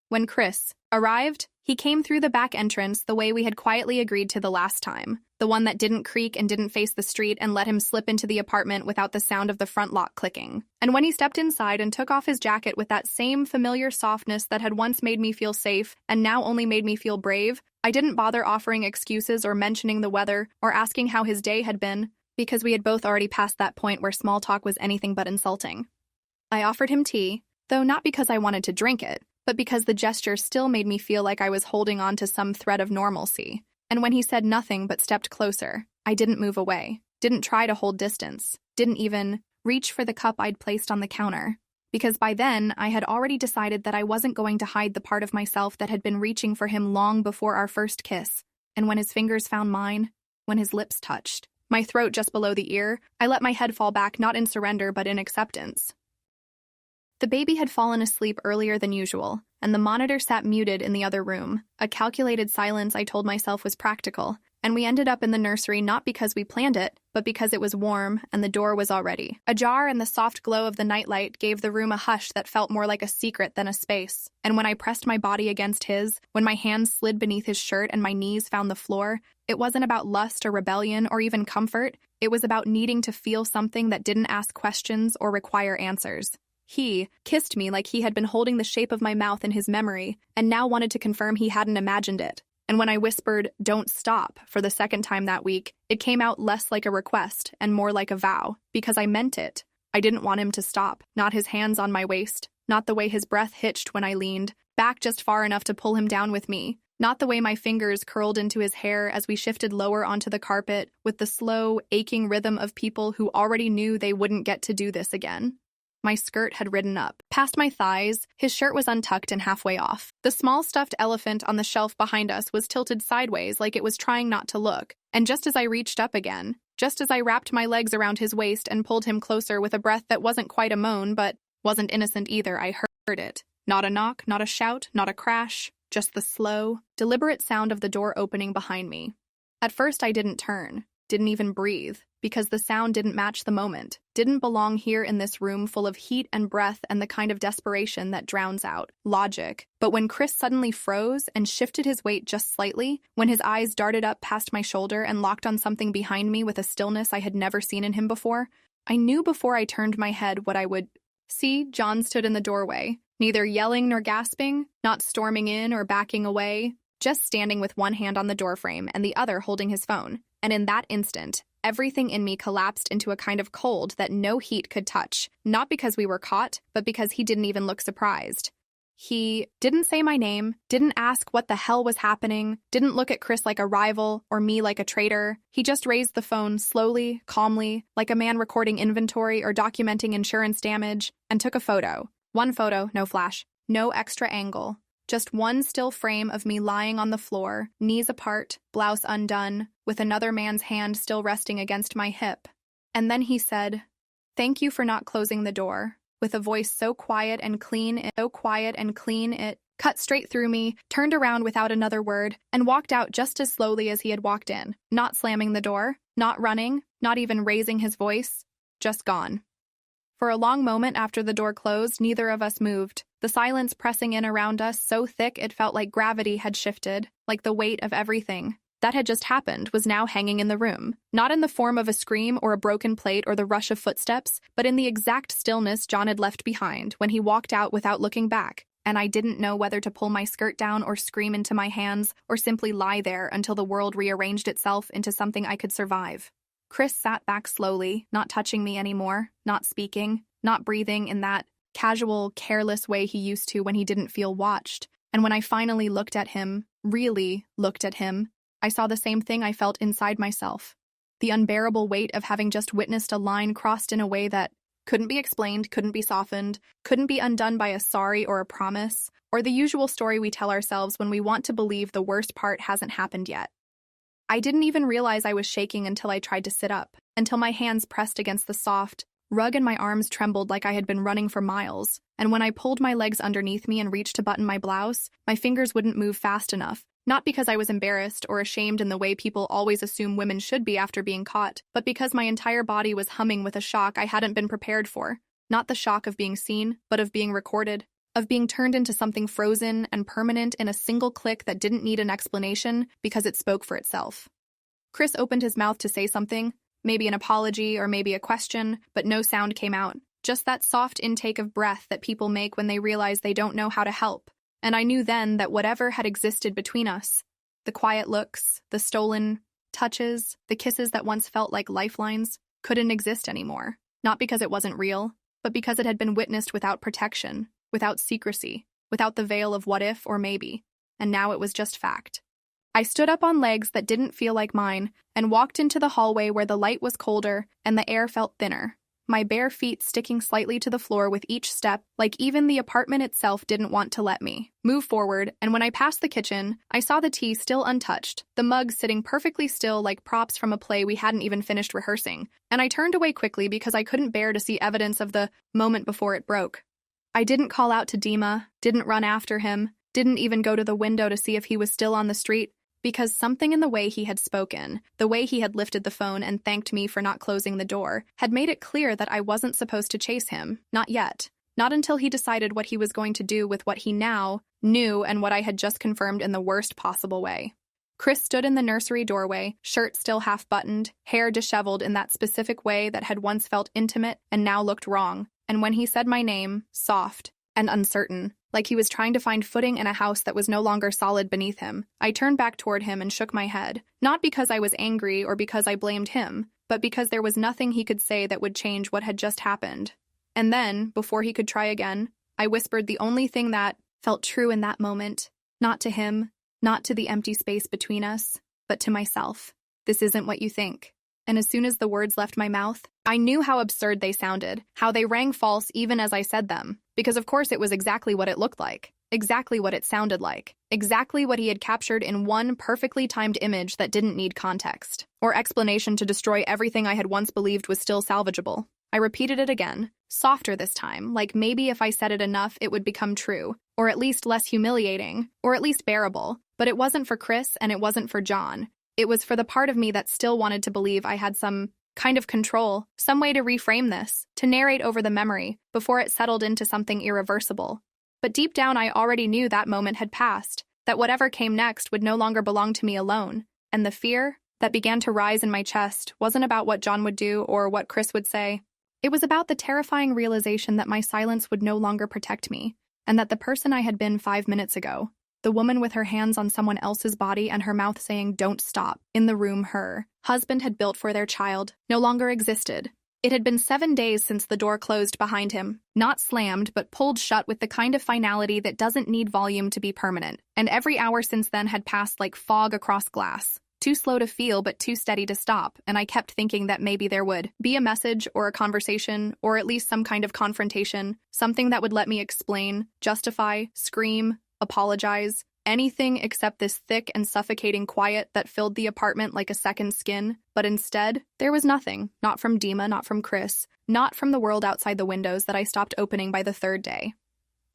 A: When Chris arrived, he came through the back entrance the way we had quietly agreed to the last time, the one that didn't creak and didn't face the street and let him slip into the apartment without the sound of the front lock clicking. And when he stepped inside and took off his jacket with that same familiar softness that had once made me feel safe and now only made me feel brave, I didn't bother offering excuses or mentioning the weather or asking how his day had been, because we had both already passed that point where small talk was anything but insulting. I offered him tea, though not because I wanted to drink it, but because the gesture still made me feel like I was holding on to some thread of normalcy. And when he said nothing but stepped closer, I didn't move away, didn't try to hold distance, didn't even reach for the cup I'd placed on the counter. Because by then, I had already decided that I wasn't going to hide the part of myself that had been reaching for him long before our first kiss. And when his fingers found mine, when his lips touched my throat just below the ear, I let my head fall back not in surrender but in acceptance. The baby had fallen asleep earlier than usual, and the monitor sat muted in the other room, a calculated silence I told myself was practical, and we ended up in the nursery not because we planned it, but because it was warm and the door was already ajar and the soft glow of the nightlight gave the room a hush that felt more like a secret than a space. And when I pressed my body against his, when my hands slid beneath his shirt and my knees found the floor, it wasn't about lust or rebellion or even comfort. It was about needing to feel something that didn't ask questions or require answers. He kissed me like he had been holding the shape of my mouth in his memory, and now wanted to confirm he hadn't imagined it. And when I whispered, "Don't stop," for the second time that week, it came out less like a request and more like a vow, because I meant it. I didn't want him to stop, not his hands on my waist, not the way his breath hitched when I leaned back just far enough to pull him down with me, not the way my fingers curled into his hair as we shifted lower onto the carpet with the slow, aching rhythm of people who already knew they wouldn't get to do this again. My skirt had ridden up. Past my thighs, his shirt was untucked and halfway off. The small stuffed elephant on the shelf behind us was tilted sideways like it was trying not to look. And just as I reached up again, just as I wrapped my legs around his waist and pulled him closer with a breath that wasn't quite a moan, but wasn't innocent either, I heard it. Not a knock, not a shout, not a crash, just the slow, deliberate sound of the door opening behind me. At first, I didn't turn, didn't even breathe, because the sound didn't match the moment, didn't belong here in this room full of heat and breath and the kind of desperation that drowns out logic. But when Chris suddenly froze and shifted his weight just slightly, when his eyes darted up past my shoulder and locked on something behind me with a stillness I had never seen in him before, I knew before I turned my head what I would see. John stood in the doorway, neither yelling nor gasping, not storming in or backing away, just standing with one hand on the doorframe and the other holding his phone. And in that instant, everything in me collapsed into a kind of cold that no heat could touch, not because we were caught, but because he didn't even look surprised. He didn't say my name, didn't ask what the hell was happening, didn't look at Chris like a rival or me like a traitor. He just raised the phone slowly, calmly, like a man recording inventory or documenting insurance damage, and took a photo. One photo, no flash, no extra angle. Just one still frame of me lying on the floor, knees apart, blouse undone, with another man's hand still resting against my hip. And then he said, "Thank you for not closing the door," with a voice so quiet and clean it cut straight through me, turned around without another word, and walked out just as slowly as he had walked in, not slamming the door, not running, not even raising his voice, just gone. For a long moment after the door closed, neither of us moved, the silence pressing in around us so thick it felt like gravity had shifted, like the weight of everything that had just happened was now hanging in the room, not in the form of a scream or a broken plate or the rush of footsteps, but in the exact stillness John had left behind when he walked out without looking back, and I didn't know whether to pull my skirt down or scream into my hands or simply lie there until the world rearranged itself into something I could survive. Chris sat back slowly, not touching me anymore, not speaking, not breathing in that casual, careless way he used to when he didn't feel watched. And when I finally looked at him, really looked at him, I saw the same thing I felt inside myself. The unbearable weight of having just witnessed a line crossed in a way that couldn't be explained, couldn't be softened, couldn't be undone by a sorry or a promise, or the usual story we tell ourselves when we want to believe the worst part hasn't happened yet. I didn't even realize I was shaking until I tried to sit up, until my hands pressed against the soft rug and my arms trembled like I had been running for miles, and when I pulled my legs underneath me and reached to button my blouse, my fingers wouldn't move fast enough, not because I was embarrassed or ashamed in the way people always assume women should be after being caught, but because my entire body was humming with a shock I hadn't been prepared for. Not the shock of being seen, but of being recorded, of being turned into something frozen and permanent in a single click that didn't need an explanation because it spoke for itself. Chris opened his mouth to say something, maybe an apology or maybe a question, but no sound came out. Just that soft intake of breath that people make when they realize they don't know how to help. And I knew then that whatever had existed between us, the quiet looks, the stolen touches, the kisses that once felt like lifelines, couldn't exist anymore. Not because it wasn't real, but because it had been witnessed without protection, without secrecy, without the veil of what if or maybe. And now it was just fact. I stood up on legs that didn't feel like mine and walked into the hallway where the light was colder and the air felt thinner, my bare feet sticking slightly to the floor with each step, like even the apartment itself didn't want to let me move forward. And when I passed the kitchen, I saw the tea still untouched, the mugs sitting perfectly still like props from a play we hadn't even finished rehearsing, and I turned away quickly because I couldn't bear to see evidence of the moment before it broke. I didn't call out to Dima, didn't run after him, didn't even go to the window to see if he was still on the street, because something in the way he had spoken, the way he had lifted the phone and thanked me for not closing the door, had made it clear that I wasn't supposed to chase him, not yet. Not until he decided what he was going to do with what he now knew and what I had just confirmed in the worst possible way. Chris stood in the nursery doorway, shirt still half-buttoned, hair disheveled in that specific way that had once felt intimate and now looked wrong, and when he said my name, soft and uncertain, like he was trying to find footing in a house that was no longer solid beneath him, I turned back toward him and shook my head, not because I was angry or because I blamed him, but because there was nothing he could say that would change what had just happened. And then, before he could try again, I whispered the only thing that felt true in that moment, not to him, not to the empty space between us, but to myself. This isn't what you think. And as soon as the words left my mouth, I knew how absurd they sounded, how they rang false even as I said them, because of course it was exactly what it looked like, exactly what it sounded like, exactly what he had captured in one perfectly timed image that didn't need context or explanation to destroy everything I had once believed was still salvageable. I repeated it again, softer this time, like maybe if I said it enough it would become true, or at least less humiliating, or at least bearable. But it wasn't for Chris and it wasn't for John. It was for the part of me that still wanted to believe I had some kind of control, some way to reframe this, to narrate over the memory, before it settled into something irreversible. But deep down I already knew that moment had passed, that whatever came next would no longer belong to me alone, and the fear that began to rise in my chest wasn't about what John would do or what Chris would say. It was about the terrifying realization that my silence would no longer protect me, and that the person I had been 5 minutes ago, the woman with her hands on someone else's body and her mouth saying, "Don't stop," in the room her husband had built for their child, no longer existed. It had been 7 days since the door closed behind him, not slammed, but pulled shut with the kind of finality that doesn't need volume to be permanent, and every hour since then had passed like fog across glass. Too slow to feel, but too steady to stop, and I kept thinking that maybe there would be a message or a conversation, or at least some kind of confrontation, something that would let me explain, justify, scream, apologize, anything except this thick and suffocating quiet that filled the apartment like a second skin. But instead, there was nothing, not from Dima, not from Chris, not from the world outside the windows that I stopped opening by the third day.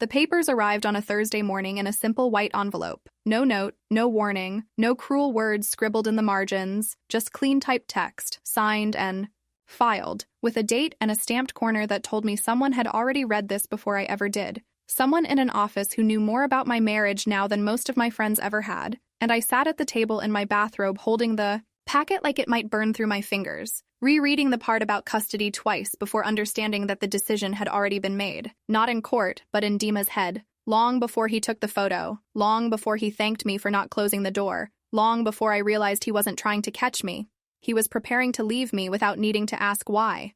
A: The papers arrived on a Thursday morning in a simple white envelope. No note, no warning, no cruel words scribbled in the margins, just clean-typed text, signed and filed, with a date and a stamped corner that told me someone had already read this before I ever did. Someone in an office who knew more about my marriage now than most of my friends ever had, and I sat at the table in my bathrobe holding the packet like it might burn through my fingers, rereading the part about custody twice before understanding that the decision had already been made, not in court, but in Dima's head, long before he took the photo, long before he thanked me for not closing the door, long before I realized he wasn't trying to catch me. He was preparing to leave me without needing to ask why.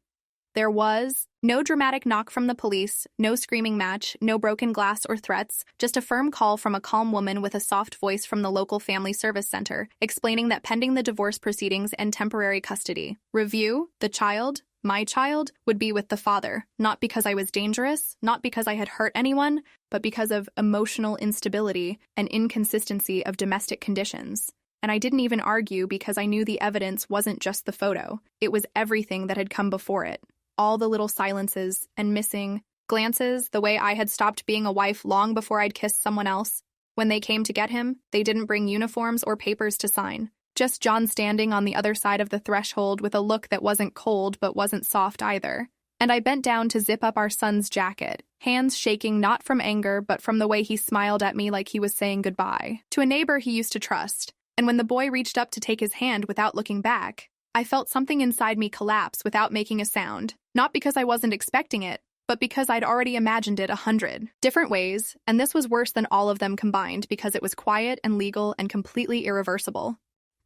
A: There was no dramatic knock from the police, no screaming match, no broken glass or threats, just a firm call from a calm woman with a soft voice from the local family service center, explaining that pending the divorce proceedings and temporary custody review, the child, my child, would be with the father, not because I was dangerous, not because I had hurt anyone, but because of emotional instability and inconsistency of domestic conditions. And I didn't even argue because I knew the evidence wasn't just the photo, it was everything that had come before it. All the little silences and missing glances, the way I had stopped being a wife long before I'd kissed someone else. When they came to get him, they didn't bring uniforms or papers to sign. Just John standing on the other side of the threshold with a look that wasn't cold but wasn't soft either. And I bent down to zip up our son's jacket, hands shaking not from anger but from the way he smiled at me like he was saying goodbye to a neighbor he used to trust. And when the boy reached up to take his hand without looking back, I felt something inside me collapse without making a sound. Not because I wasn't expecting it, but because I'd already imagined it 100 different ways, and this was worse than all of them combined because it was quiet and legal and completely irreversible.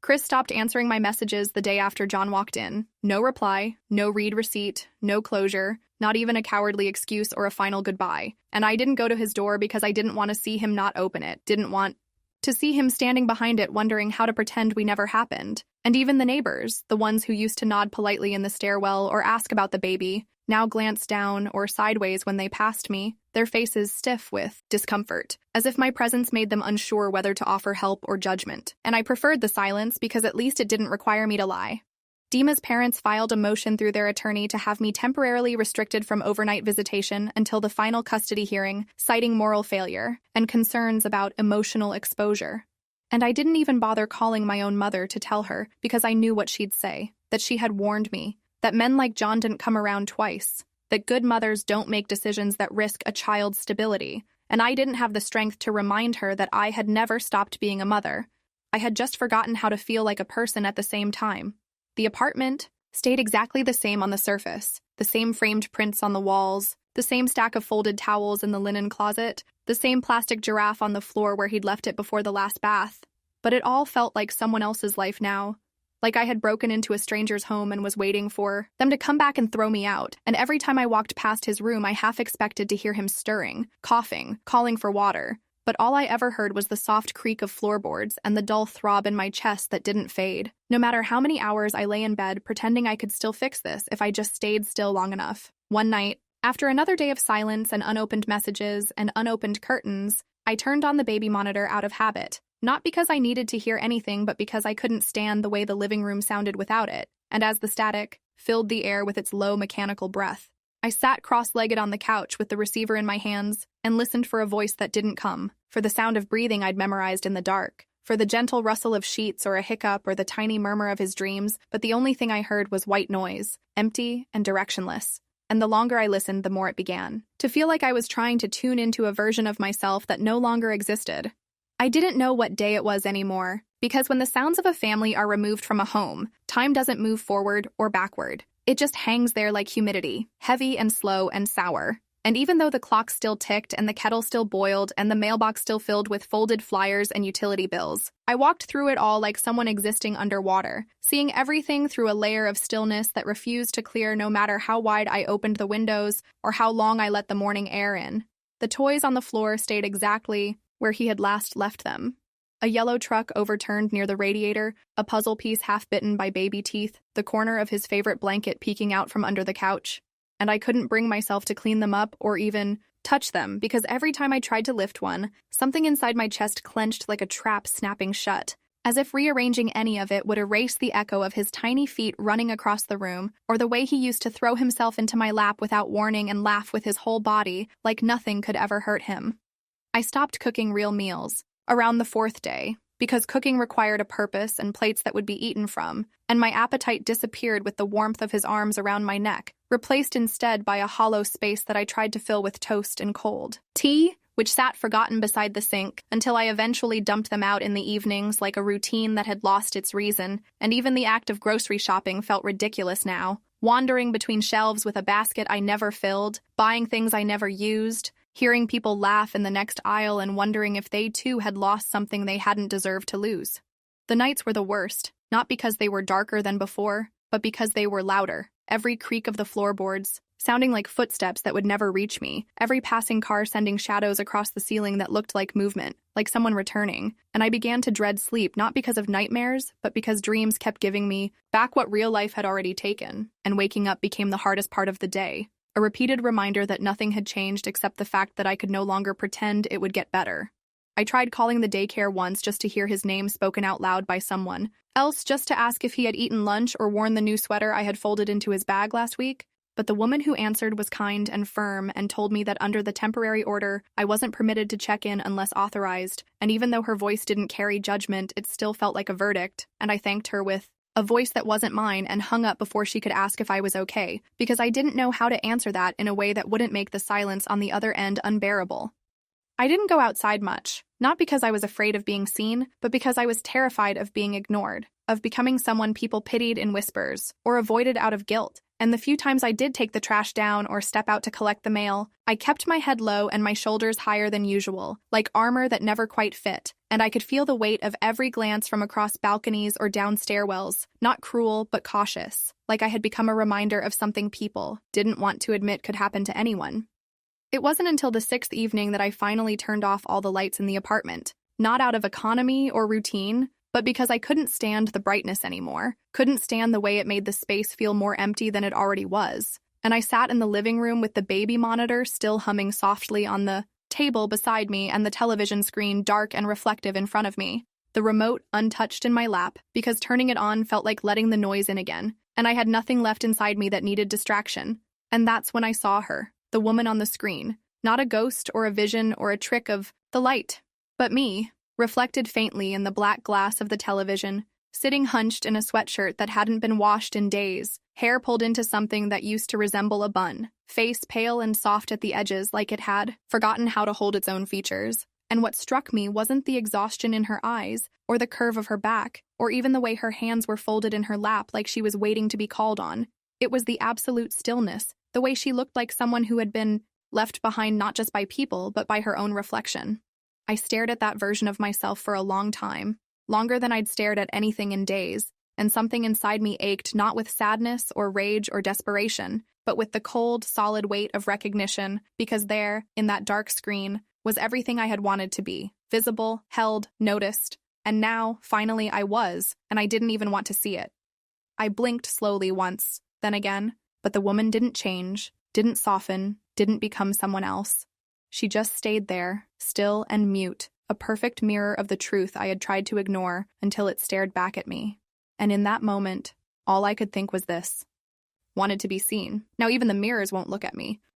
A: Chris stopped answering my messages the day after John walked in. No reply, no read receipt, no closure, not even a cowardly excuse or a final goodbye. And I didn't go to his door because I didn't want to see him not open it, didn't want to see him standing behind it wondering how to pretend we never happened. And even the neighbors, the ones who used to nod politely in the stairwell or ask about the baby, now glanced down or sideways when they passed me, their faces stiff with discomfort, as if my presence made them unsure whether to offer help or judgment. And I preferred the silence because at least it didn't require me to lie. Dima's parents filed a motion through their attorney to have me temporarily restricted from overnight visitation until the final custody hearing, citing moral failure and concerns about emotional exposure. And I didn't even bother calling my own mother to tell her because I knew what she'd say, that she had warned me, that men like John didn't come around twice, that good mothers don't make decisions that risk a child's stability, and I didn't have the strength to remind her that I had never stopped being a mother. I had just forgotten how to feel like a person at the same time. The apartment stayed exactly the same on the surface, the same framed prints on the walls, the same stack of folded towels in the linen closet, the same plastic giraffe on the floor where he'd left it before the last bath. But it all felt like someone else's life now, like I had broken into a stranger's home and was waiting for them to come back and throw me out. And every time I walked past his room, I half expected to hear him stirring, coughing, calling for water. But all I ever heard was the soft creak of floorboards and the dull throb in my chest that didn't fade. No matter how many hours I lay in bed pretending I could still fix this if I just stayed still long enough. One night, after another day of silence and unopened messages and unopened curtains, I turned on the baby monitor out of habit. Not because I needed to hear anything, but because I couldn't stand the way the living room sounded without it. And as the static filled the air with its low mechanical breath. I sat cross-legged on the couch with the receiver in my hands and listened for a voice that didn't come, for the sound of breathing I'd memorized in the dark, for the gentle rustle of sheets or a hiccup or the tiny murmur of his dreams, but the only thing I heard was white noise, empty and directionless. And the longer I listened, the more it began to feel like I was trying to tune into a version of myself that no longer existed. I didn't know what day it was anymore, because when the sounds of a family are removed from a home, time doesn't move forward or backward. It just hangs there like humidity, heavy and slow and sour. And even though the clock still ticked and the kettle still boiled and the mailbox still filled with folded flyers and utility bills, I walked through it all like someone existing underwater, seeing everything through a layer of stillness that refused to clear no matter how wide I opened the windows or how long I let the morning air in. The toys on the floor stayed exactly where he had last left them. A yellow truck overturned near the radiator, a puzzle piece half-bitten by baby teeth, the corner of his favorite blanket peeking out from under the couch. And I couldn't bring myself to clean them up or even touch them because every time I tried to lift one, something inside my chest clenched like a trap snapping shut, as if rearranging any of it would erase the echo of his tiny feet running across the room or the way he used to throw himself into my lap without warning and laugh with his whole body like nothing could ever hurt him. I stopped cooking real meals around the 4th day, because cooking required a purpose and plates that would be eaten from, and my appetite disappeared with the warmth of his arms around my neck, replaced instead by a hollow space that I tried to fill with toast and cold tea, which sat forgotten beside the sink, until I eventually dumped them out in the evenings like a routine that had lost its reason, and even the act of grocery shopping felt ridiculous now, wandering between shelves with a basket I never filled, buying things I never used, hearing people laugh in the next aisle and wondering if they too had lost something they hadn't deserved to lose. The nights were the worst, not because they were darker than before, but because they were louder, every creak of the floorboards, sounding like footsteps that would never reach me, every passing car sending shadows across the ceiling that looked like movement, like someone returning, and I began to dread sleep not because of nightmares, but because dreams kept giving me back what real life had already taken, and waking up became the hardest part of the day. A repeated reminder that nothing had changed except the fact that I could no longer pretend it would get better. I tried calling the daycare once just to hear his name spoken out loud by someone else, just to ask if he had eaten lunch or worn the new sweater I had folded into his bag last week, but the woman who answered was kind and firm and told me that under the temporary order, I wasn't permitted to check in unless authorized, and even though her voice didn't carry judgment, it still felt like a verdict, and I thanked her with a voice that wasn't mine and hung up before she could ask if I was okay, because I didn't know how to answer that in a way that wouldn't make the silence on the other end unbearable. I didn't go outside much, not because I was afraid of being seen, but because I was terrified of being ignored, of becoming someone people pitied in whispers, or avoided out of guilt. And the few times I did take the trash down or step out to collect the mail, I kept my head low and my shoulders higher than usual, like armor that never quite fit, and I could feel the weight of every glance from across balconies or down stairwells, not cruel but cautious, like I had become a reminder of something people didn't want to admit could happen to anyone. It wasn't until the 6th evening that I finally turned off all the lights in the apartment, not out of economy or routine, but because I couldn't stand the brightness anymore, couldn't stand the way it made the space feel more empty than it already was. And I sat in the living room with the baby monitor still humming softly on the table beside me and the television screen dark and reflective in front of me, the remote untouched in my lap, because turning it on felt like letting the noise in again, and I had nothing left inside me that needed distraction. And that's when I saw her, the woman on the screen, not a ghost or a vision or a trick of the light, but me, reflected faintly in the black glass of the television, sitting hunched in a sweatshirt that hadn't been washed in days, hair pulled into something that used to resemble a bun, face pale and soft at the edges like it had forgotten how to hold its own features. And what struck me wasn't the exhaustion in her eyes, or the curve of her back, or even the way her hands were folded in her lap like she was waiting to be called on. It was the absolute stillness, the way she looked like someone who had been left behind not just by people, but by her own reflection. I stared at that version of myself for a long time, longer than I'd stared at anything in days, and something inside me ached not with sadness or rage or desperation, but with the cold, solid weight of recognition, because there, in that dark screen, was everything I had wanted to be, visible, held, noticed, and now, finally, I was, and I didn't even want to see it. I blinked slowly once, then again, but the woman didn't change, didn't soften, didn't become someone else. She just stayed there, still and mute, a perfect mirror of the truth I had tried to ignore until it stared back at me. And in that moment, all I could think was this: wanted to be seen. Now even the mirrors won't look at me.